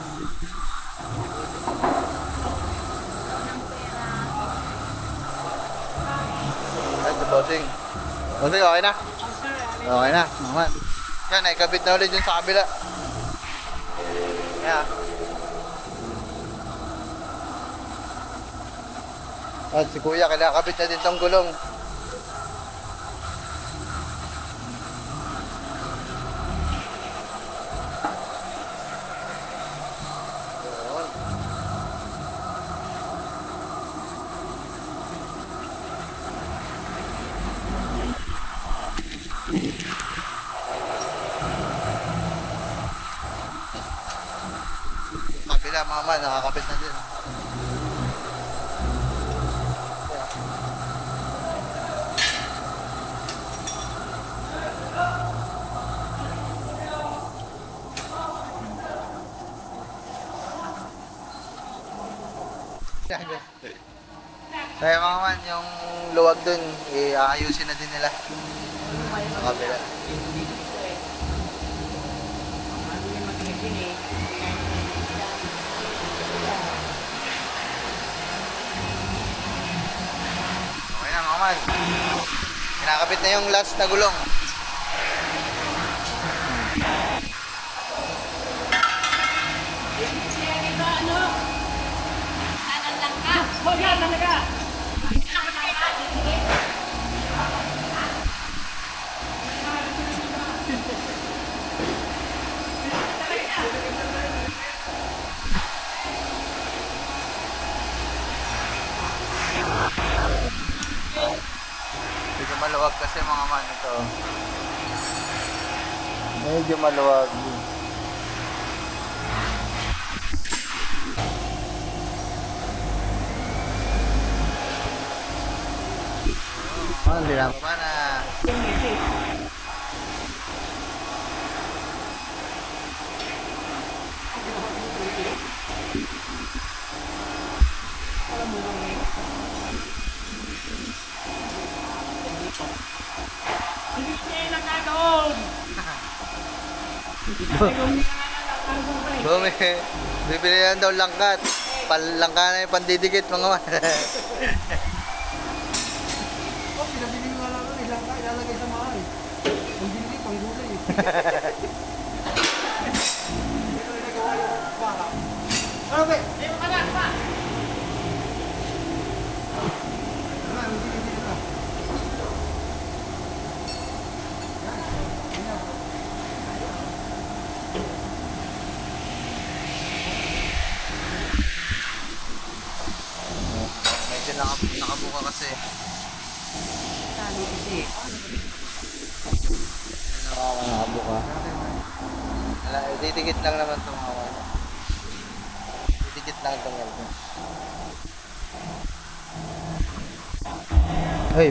Ay, bossing. Bossing, okay na? Okay na, mga man. Yan, naikabit na ulit dun sa kabila. Yeah. At si Kuya, kinakabit na din tong gulong. Yun. Kabila, mama, nakakabit na din. Kaya mga man, yung luwag dun, aayusin na din nila. Sa kabila. Okay na mga man. Kinakabit na yung last na gulong. Huwag yan, talaga! Medyo maluwag kasi mga man ito. Medyo maluwag. Oh, hindi na pa na. Hindi siya nakagaon! Bumi, bibili yan daw langkat. Palangka na yung pandidikit mga man. Oh, pinabili nga lang ng ilang ilalagay sa mahal. Ang bili, pang gulay. Pero nagawa yung baka. Ano ba? Ay, makanak pa! Hindi na. Medyo nakabuka kasi. Nakabuka. Wala, didikit lang naman itong hawa. Didikit lang itong elbow. Ay!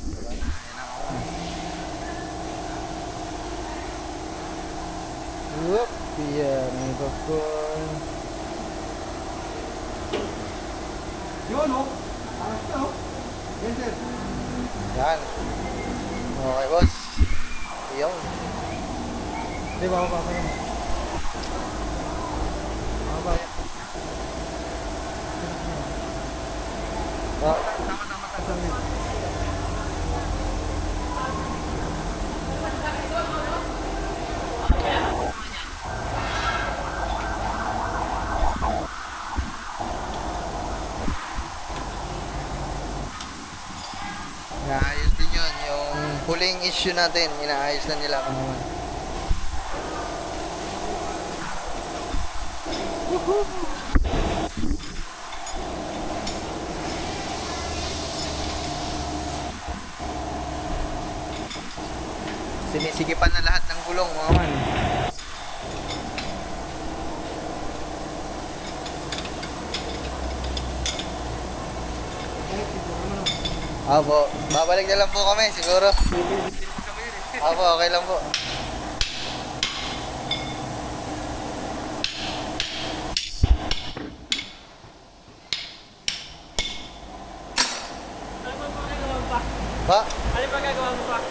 Whoop! Yan, may popcorn. Yun, oh. Aras na, oh. Yan, sir. Yan. Okay, boss. Yun. Di ba, baka yan. Baka yan. Oh. Inaayos din yun. Yung huling issue natin, inaayos na nila kung naman. Sinisigipan na lahat ng gulong mga man. Opo, babalik na lang po kami siguro. Opo, okay lang po. Pa? Ano pa gagawa mo pa?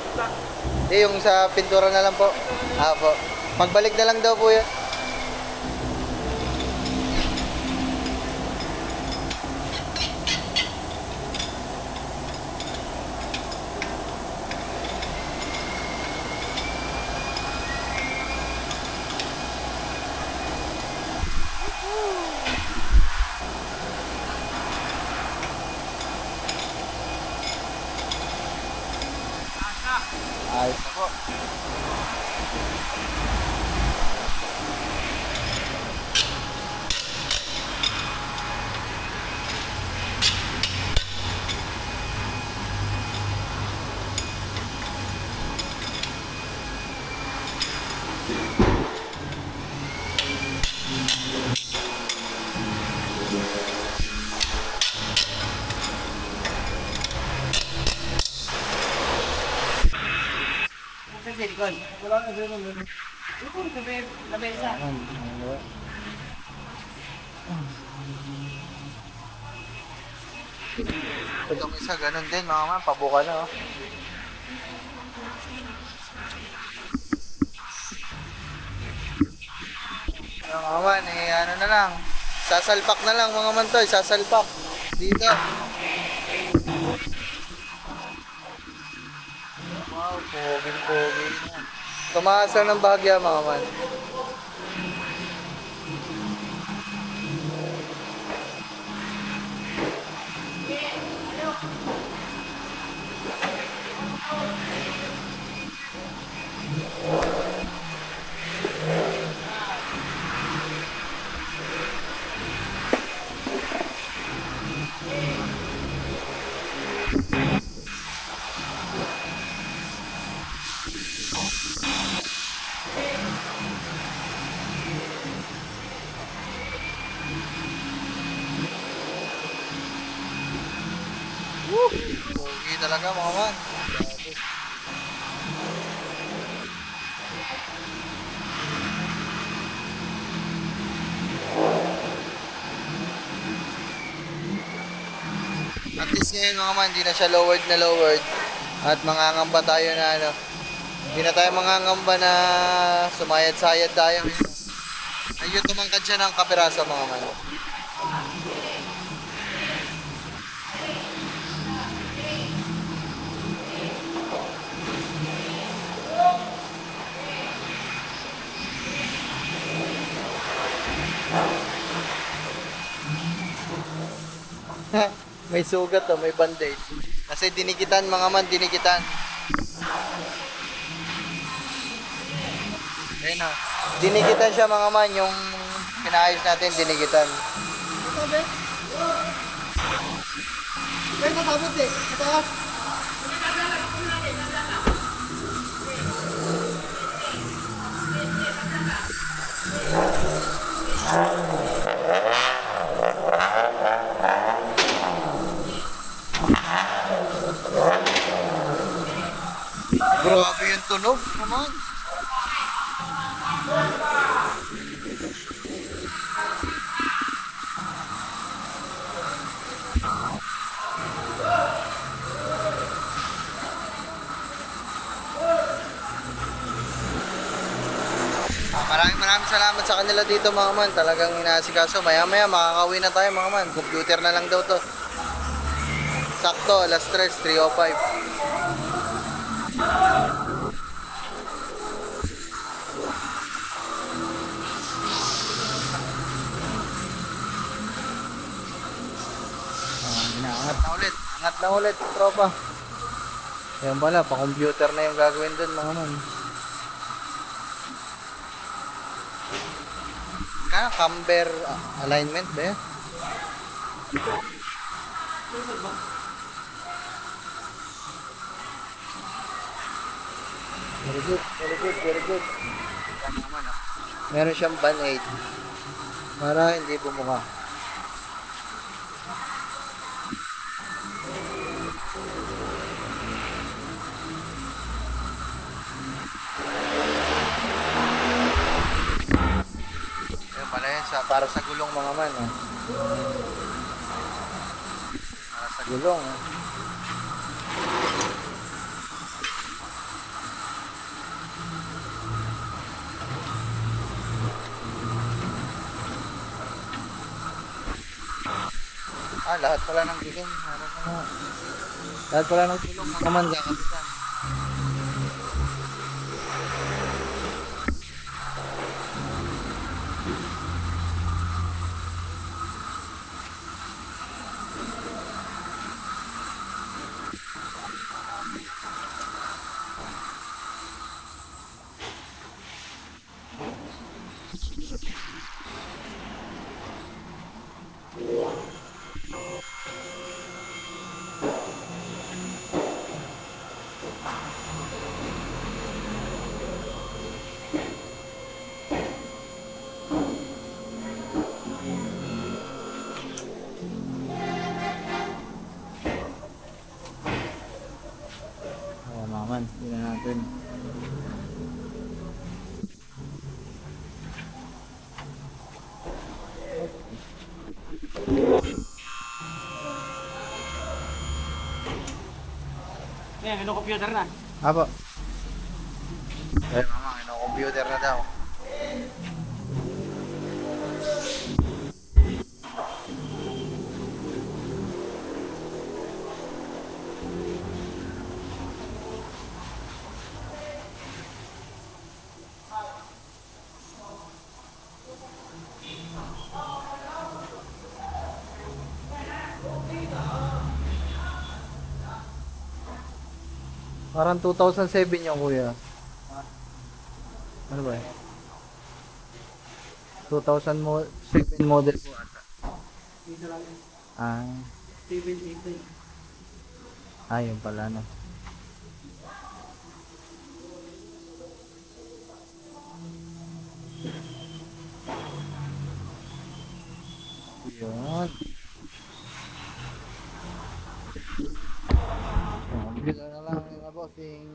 Yung sa pintura na lang po. Opo. Pagbalik na lang daw po yan. Ayos na po. Sa silikon. Wala na sir. Ito, kabesa. Itong isa, ganun din mga man, pabuka na oh. Mga man, ano na lang, sasalpak na lang mga man to, sasalpak dito. Wow, pogi na. Tumaas na ng bahagya mga man. Pogi talaga mga man. At least ngayon mga man, hindi na siya lowered na lowered. At mangangamba tayo na ano. Hindi na tayo mangangamba na sumayad-sayad tayo. Ayun, tumangkad siya ng kapiraso mga man. May sugat oh, may bandage. Kasi dinikitan mga man, dinikitan. Ayun oh. Dinikitan siya mga man, yung pinayos natin, dinikitan. Kaya nasabot eh. Kataas. Grabe yung tunog, naman. Maraming salamat sa kanila dito mga man. Talagang inaasikaso. Maya-maya makakauwi na tayo mga man. Computer na lang daw to. Sakto, alas 3, 3:05. Angat na ulit, tropa. Yan pala, pa-computer na yung gagawin dun mga man. Camber alignment ba yan? Very good, very good, very good. Meron siyang band-aid para hindi bumuka. Para sa gulong mga man. Para sa gulong. Lahat pala ng gulong. Lahat pala ng gulong mga man kakapitan. naman. Tingnan natin. Ayan, ano computer na? Apo. Ay, mama, computer na daw. Parang 2007 yung kuya. Ano ba eh? 2007 model po ata. Dito lang yun. Ah, 788. yun pala no. Yun. Bigla na lang yung bossing.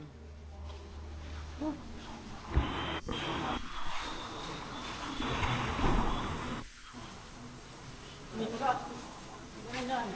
Dito ka. Ganun yan.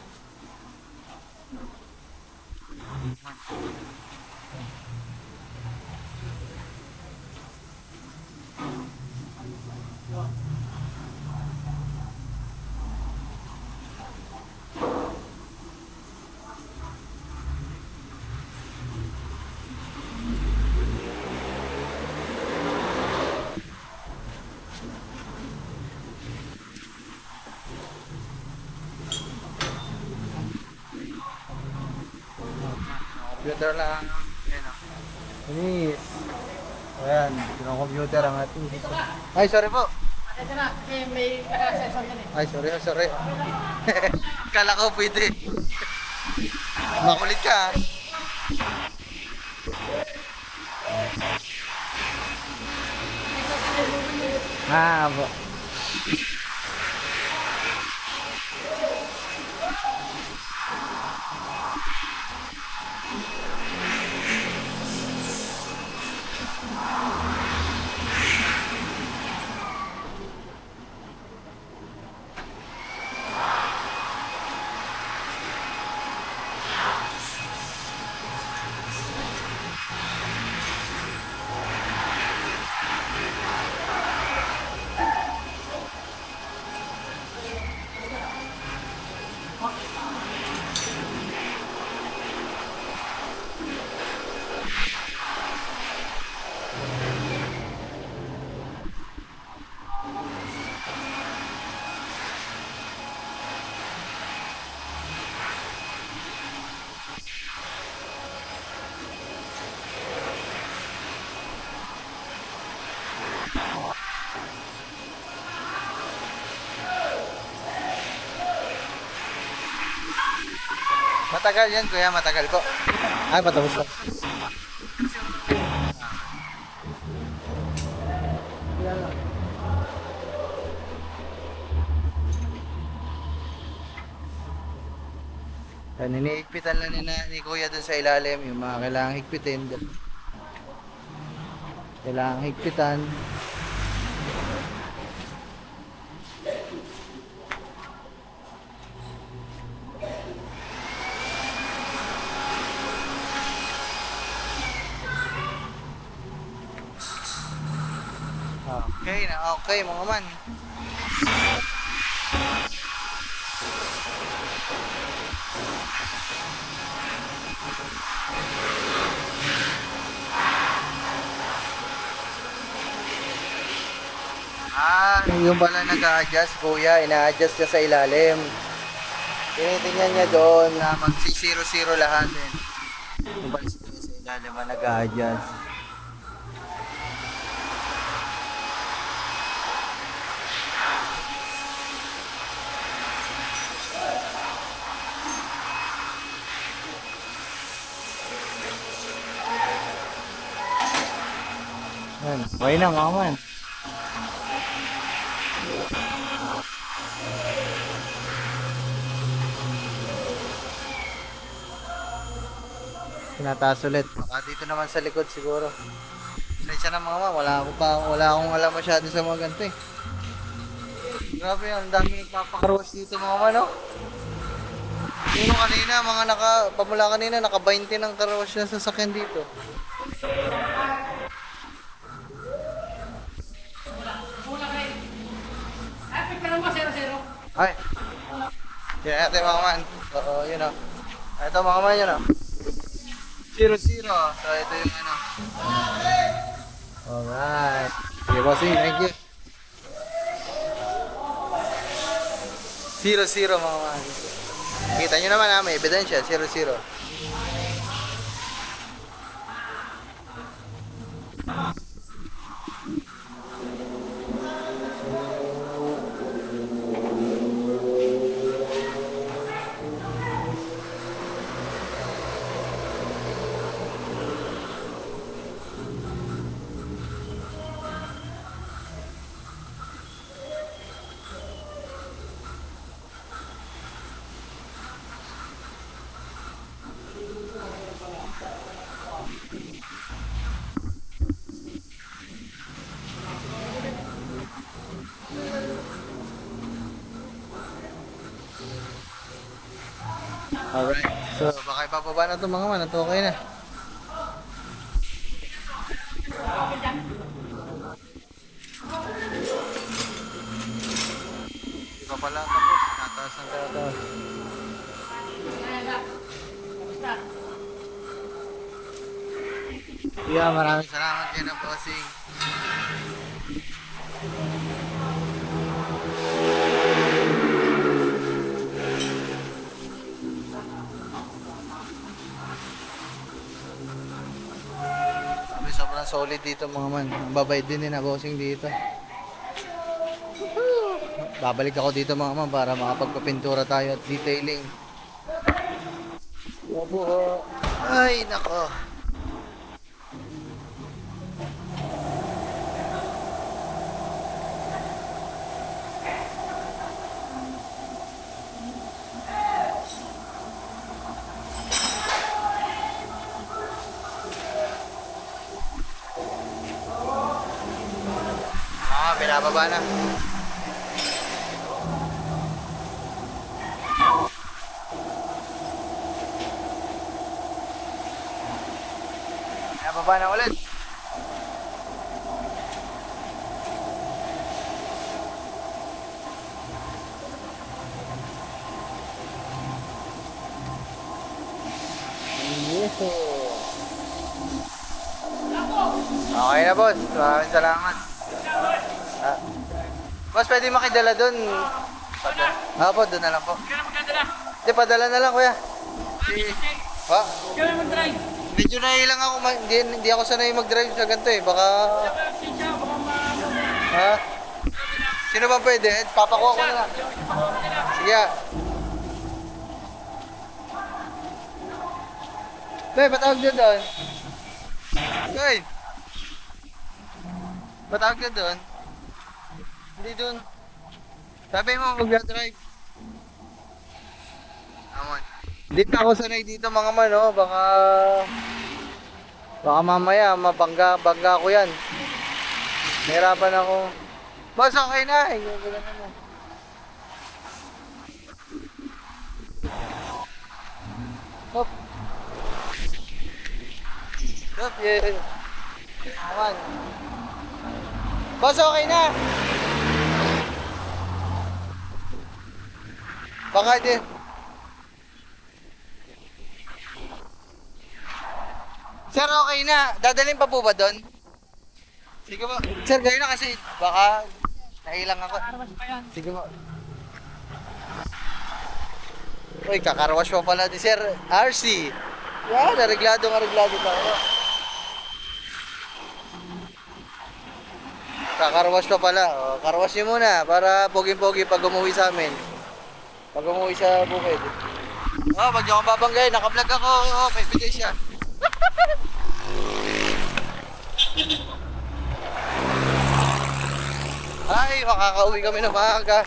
Computer lang. Ayan o. Anis. Ayan, yung computer ang ating. Ay, sorry po. Ito na. Eh, may naka-session yan eh. Ay, sorry. Kala ko pwede. Makulit ka. Po. Matagal yan kuya, matagal po. Ay, patapos po. Yan, iniigpitan lang ni kuya dun sa ilalim, yung mga kailangang higpitin. Kailangang higpitan. Okay mga man. Yung pala nag-a-adjust kuya, ina-adjust niya sa ilalim. Tinitingnan niya doon na mag-0-0 lahat eh. Yung pala sa ilalim na nag-a-adjust. Yan, okay na mga man. Tinataas ulit. Baka dito naman sa likod siguro. Pasensya na mga ma'am, wala akong alam masyado sa mga ganito eh. Grabe, ang dami nagpapakarwas dito mga ma'am, no? Yung kanina, pamula kanina, naka 20 ng karwas na sasakyan dito. Ay, pagkaroon mo, 0-0. Ay! Yan natin mga man. Oo, yun o. Ito mga man yun o. 0-0. So ito yung ano. Alright. Sige bossing, thank you. 0-0 mga man. Kita nyo naman ha, may ebidensya. 0-0. Alright. So, baka ipapaba na ito mga man. Ito okay na. Di pa pala tapos. Nataas ng tataas. Yeah, maraming salamat yan ang bossing. Sobrang solid dito mga man. Babayad din na bossing dito. Babalik ako dito mga man para makapagpapintura tayo at detailing. Ay nako. Binababa na. Binababa na ulit. Yeso. Okay na boss. Maraming salamat. Ah. Boss, pwede makidala doon. Po, doon na lang po. Kaya magkadala. Hindi, padala na lang kuya. Ha? Kaya mag-drive. Medyo nahilang ako, hindi ako sanay mag-drive sa ganito eh. Baka... Ha? Sino ba pwede? Papakuha ko na lang. Sige ah. Bay, patawag din doon. Bay! Patawag din doon. Hindi doon. Sabi mo mag-drive. Amon. Hindi pa ako sanay dito mga man, oh. Baka mamaya mabangga ko yan. Nahirapan ako. Boss, okay na. Ganun mo. Hop. Hop, yeah. Aman. Boss, okay na. Baka din. Sir, okay na. Dadalhin pa po ba doon? Sige po. Sir, kayo na kasi baka nahilang ako. Sige po. Uy, kakarwash pa pala ni Sir RC. Yan, areglado tayo. Kakarwash pa pala. O, karwash niyo muna para pogi-pogi pag umuwi sa amin. Pag umuwi sa bukid. Oh, wag niyo akong babanggay. Naka-vlog ako. Oh, may video siya. Ay, makakauwi kami ng maaga.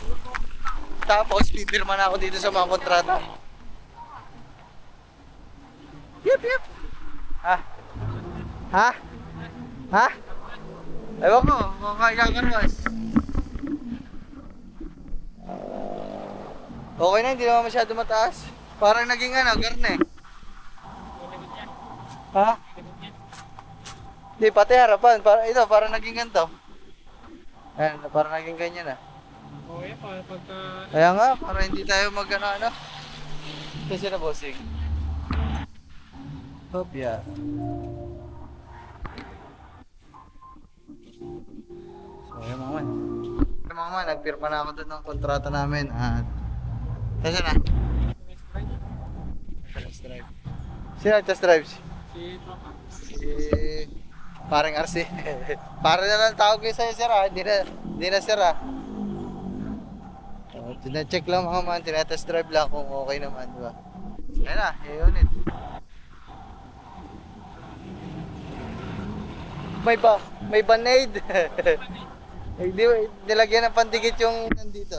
Tapos, pipirma na ako dito sa mga kontrata. Yep. Ha? Ha? Ha? Ewan ko, kung kaya ka naman. Okay na, hindi naman masyado mataas. Parang naging ano, garne. Ha? Hindi, pati harapan. Ito, parang naging ganito. Ayan, parang naging ganyan ah. Okay, pagka... Kaya nga, para hindi tayo mag-ano-ano. Kasi na bossing. Hopya. So, ayun mga man. Mga man, nagpirma na ako doon ng kontrata namin at... Saan na? Test drive. Sino nag-test drive? Si Tropa. Si... Parang RC. Para na lang tawag kayo sa'yo, sir ah. Hindi na sir ah. Tina-check lang mga man, tina-test drive lang kung okay naman, di ba? Ayan na, i-unit. May band-aid. Hindi, nilagyan ng pandikit yung nandito.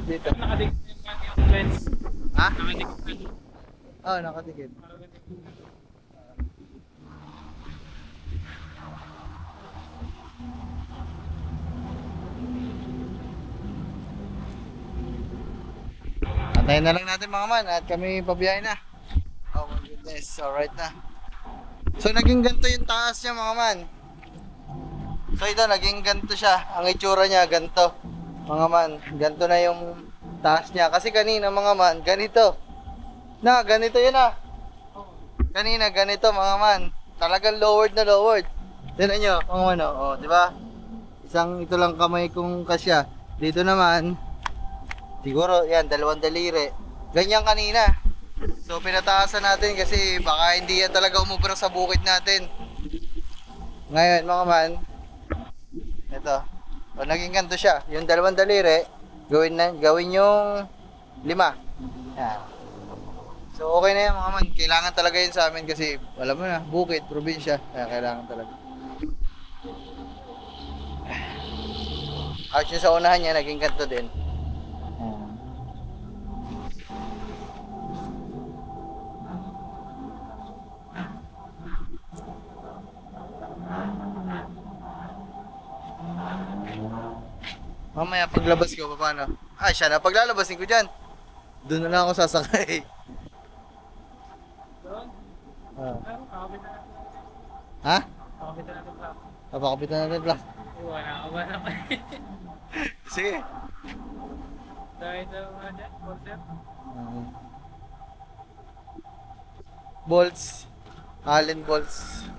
Dito. Nakadikit yung lens. Ha? Nakadikit. Oo, nakadikit. Antayin na lang natin mga man at kami pabiyahe na. Oh my goodness, alright na. So naging ganito yung taas niya mga man. So ito, naging ganito siya. Ang itsura niya, ganito. Mga man, ganito na yung taas niya. Kasi kanina mga man, ganito. Na, ganito yun ah. Kanina, ganito mga man. Talagang lowered na lowered. Tignan nyo, mga man oh, di ba? Isang ito lang kamay kong kasya. Dito naman, siguro, yan, 2 daliri. Ganyan kanina. So, pinataasan natin kasi baka hindi yan talaga umubra sa bukid natin. Ngayon, mga man, ito. O, naging ganito siya. Yung 2 daliri, gawin yung 5. Yan. So, okay na yan, mga man. Kailangan talaga yun sa amin kasi, alam mo na, bukid, probinsya. Kaya kailangan talaga. At yung sa unahan niya, naging ganito din. Mamaya paglabas ko, paano? Ah, siya na paglalabasin ko dyan. Doon na lang ako sasakay. Doon? Ah. Kakapit na natin. Ha? Kakapit na natin lang. Napakapitan natin black. Wala ka ba naman? Sige. Dahil na mga dyan, concept. Bolts. Allen bolts.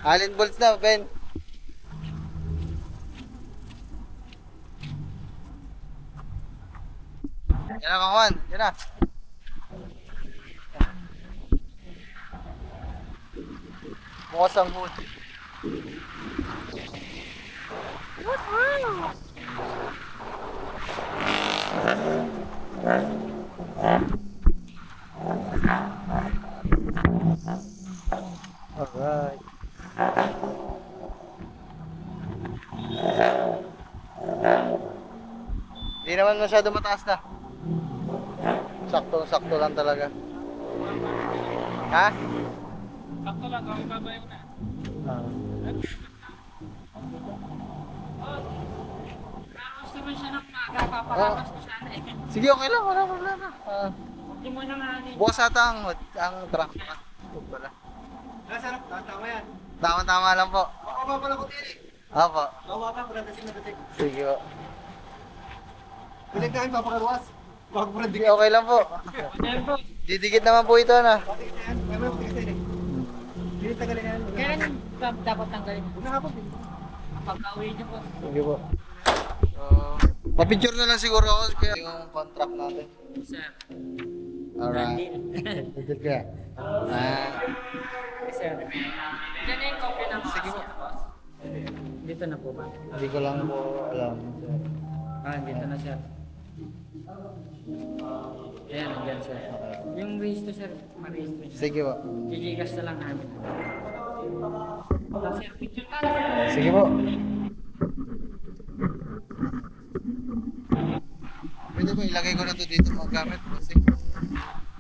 Allen bolts na, Ben. Yan na, Kakuan. Yan na. Bukas ang hood. Alright. Hindi naman masyado mataas na. Sakto lang talaga. Ha? Sakto lang, gawin babayo na. Tapos naman siya ng magpapalakas ko sana eh. Sige, okay lang. Wala problema. Hindi mo na nga Bukas ata ang truck. Huwag pala. Sarap, tama yan. Tama-tama lang po. Baka pala ko din eh. Opo. Bawa ka, prantasing. Sige po. Kulit na papakaruas. Baka pala Sige, okay lang po. Didikit naman po ito na. Hindi tagalin yan. Kailan dapat tanggalin? Una hapon. Pagka-uwi niyo po. Sige po. Pa-picture na lang siguro ako kaya yung contract natin. Sir. Alright. Picture ka. Sir. Yan na yung copy ng Sige po. boss. Dito na po ba? Hindi ko lang po alam. Dito na sir. Ayan, nandiyan sir. Yung waste to sir, ma-waste to siya. Sige po. Gigigas na lang namin. Sir, picture ka. Sige po. Pwede ba ilagay ko na to dito mga gamit?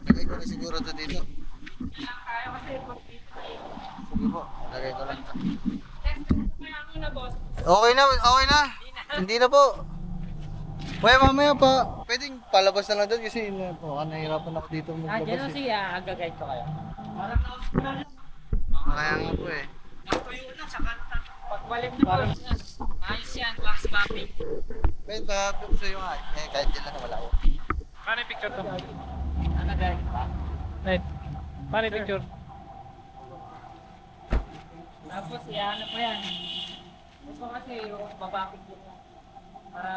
Ilagay ko na siguro to dito. Kaya kasi pag dito. Okay na, okay na. Hindi na po. Well, mamaya pa, pwedeng palabas na lang doon kasi nahihirapan ako dito Ah, dyan maglabas. o siya, aga-guide ko kayo. Kaya nga po eh. Pagbalik na po, ayos yan, wax mapping. Pwede ba po sa'yo nga? Eh, kahit dyan lang wala ko. Paano yung picture to? Ano guys? Right. Paano yung picture? Tapos yan, ano pa yan? Ito kasi yung babakit ko para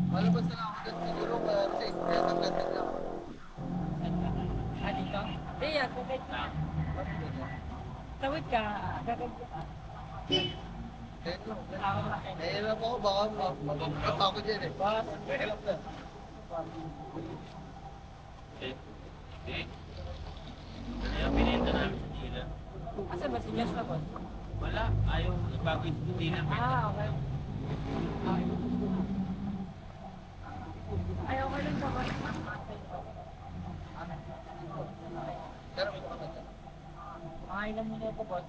Malabas na lang ako doon siguro kasi kaya naglandag lang ako. Ah, dito? Hindi, yan, tubig ka. Tawid ka, gagawin ko ka. Nahihirap ako, baka mabagkat ako dyan eh. Nahihirap na. Kaya pinenta namin sa tila. Asa ba si Jess na boss? Wala, ayaw bago yung tila. Ah, okay. Ay, okay lang ba? Mga ilang minuto, boss?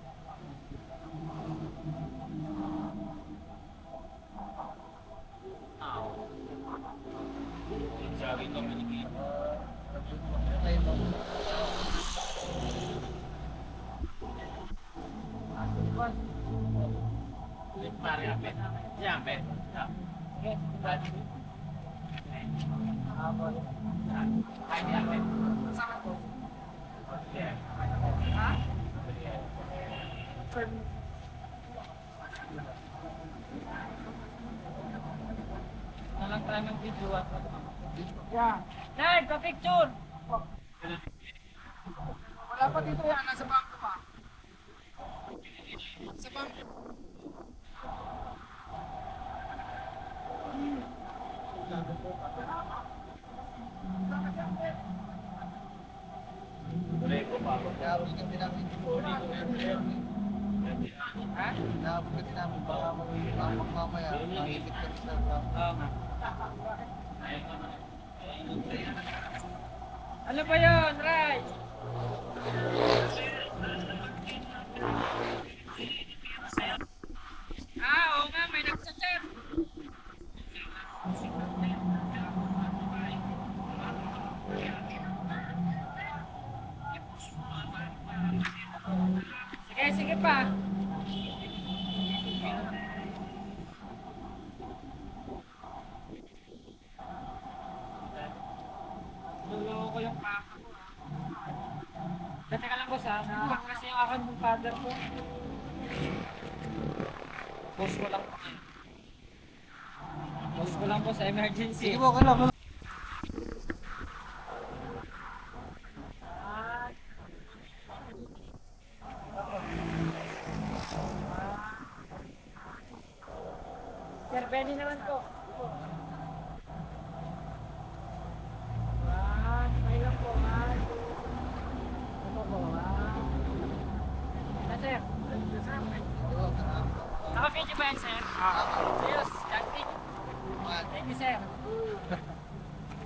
Sabi ko, manikita. Pare, ape. Yan, ape. Yes, buddy. Ay, ape. Ha? Nalang tayo ng video at yeah. Nay, pa-picture! Wala pa dito yan, nasa bangko pa. Sa bangko. Naabugan din namin. Ha? Naabugan din namin. Baka mamaya, makikit kami sa Oo nga. Ano ba yun, Ray? Ah, oo nga, may nagchat-chat. Sige, sige pa. Luloko ko yung papa ko. Teka lang boss ha, napak kasi yung account ng father ko. Boss ko lang po. Boss ko lang po sa emergency. Sige po, okay lang. Sir Benny naman po. May lang po, man. Ito po, sir. Naka-video ba yan, sir? Yes, tactic. Thank you, sir.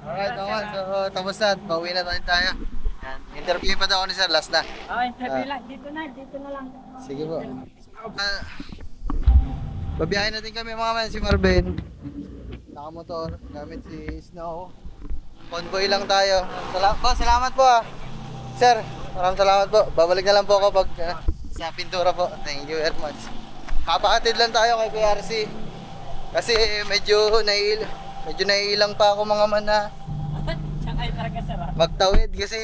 Alright, naman. So, tapos na. Pauwi na tayo. Yan. Interview pa daw ako ni Sir. Last na. Oh, interview lang. Dito na lang. Sige po. Babiyahin natin kami mga man. Si Marvin. Nakamotor. Gamit si Snow. Convoy lang tayo. Salamat po ah. Sir, maraming salamat po. Babalik na lang po ako pag sa pintura po. Thank you very much. Kapakatid lang tayo kay PRC. Kasi medyo naiilang pa ako mga man na Siya kayo talaga, sir. magtawid kasi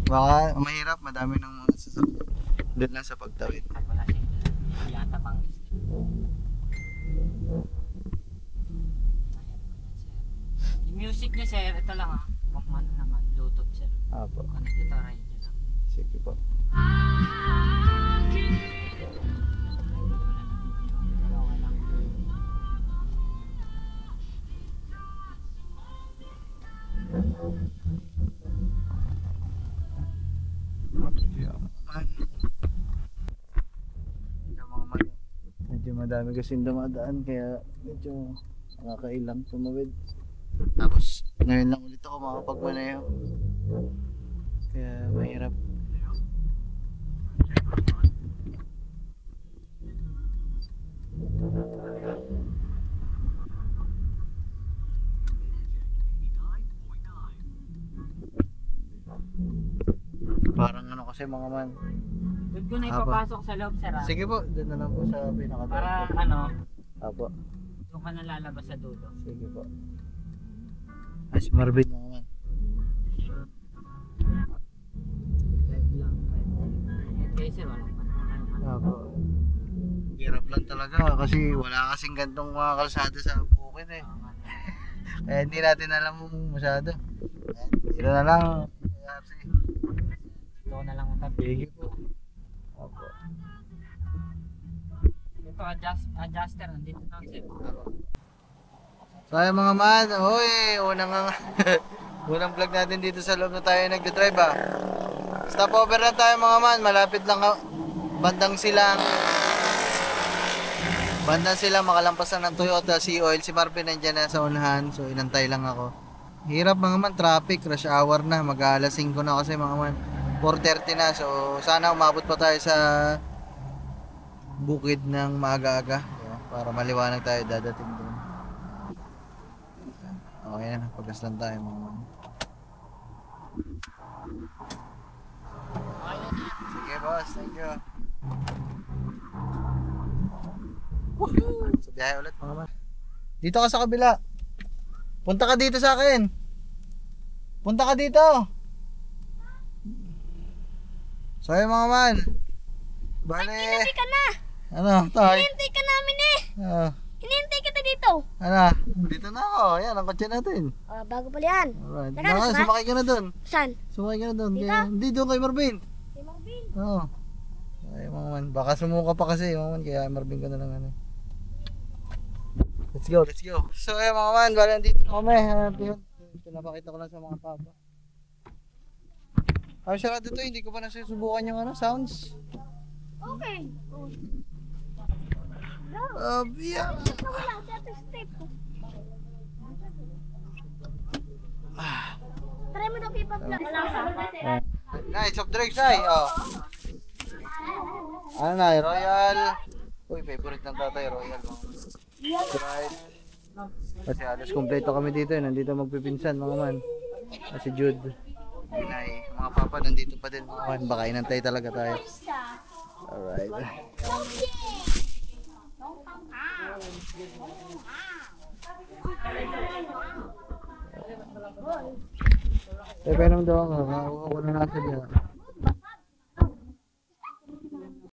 baka mahirap, madami ng mga sasakyan. Doon lang sa pagtawid. Wala siya. Yata pang yung music niya, sir, ito lang ah. Kung ano naman, Bluetooth, sir. Apo. Connect ito, radio lang. Sige po. Medyo madami kasing dumadaan kaya medyo nakakailang tumawid. Tapos ngayon lang ulit ako makapagmanayo. Kaya mahirap. kasi mga man. Doon ko na ipapasok sa loob, sir. Sige po, doon na lang po sa pinaka. Para ano, Apo. doon ka na lalabas sa dulo. Sige po. Ay, si Marvin mga man. Drive lang. Okay, sir. Wala pa. Apo. Hirap lang talaga kasi wala kasing gantong mga kalsada sa bukid eh. Kaya hindi natin alam masyado. Dito na lang. Ito na lang ang tabi. Sige po. Apo. Ito, adjuster. Nandito na, sir. So ayun mga man, hoy, unang vlog natin dito sa loob na tayo nagdadrive ah. Stopover lang tayo mga man, malapit lang bandang silang makalampasan ng Toyota Sea Oil. Si Marvin nandiyan na sa unahan, so inantay lang ako. Hirap mga man, traffic, rush hour na, mag-aalas 5 na kasi mga man, 4:30 na, so sana umabot pa tayo sa bukid ng maaga-aga, para maliwanag tayo dadating doon. Okay na, pagkas lang tayo mga man. Sige boss, thank you. Sa biyahe ulit mga man. Dito ka sa kabila. Punta ka dito sa akin. Punta ka dito. So ayun mga man. Bale. Hinintay ka na! Ano, tay? Hinintay ka namin eh! Hinintay kita dito! Ano? Dito na ako. Ayan, ang kotse natin. Bago pala yan. Alright. Teka, Naka, nasa- sumakay ka na dun. Saan? Sumakay ka na dun. Dito? Hindi doon kay Marvin. Kay Marvin. Oo. Ay mga man. Baka sumuka pa kasi mga man. Kaya Marvin ka na lang ano. Let's go, let's go. So ayun mga man. Bala nandito na kami. Pinapakita ko lang sa mga papa. Ay, sarado to. Hindi ko pa nasusubukan yung ano, sounds. Okay. Yeah. Wala, dati step. Try mo daw pipag-vlog. Nay, soft drinks nay. Oh. Ano na, Royal. Uy, favorite ng tatay, Royal. Sprite. Kasi alas kompleto kami dito. Nandito magpipinsan mga man. Kasi Jude. Nay, mga papa nandito pa din mga man. Baka inantay talaga tayo. Alright. Eh, painom daw ako. Makakuha ko na nasa niya.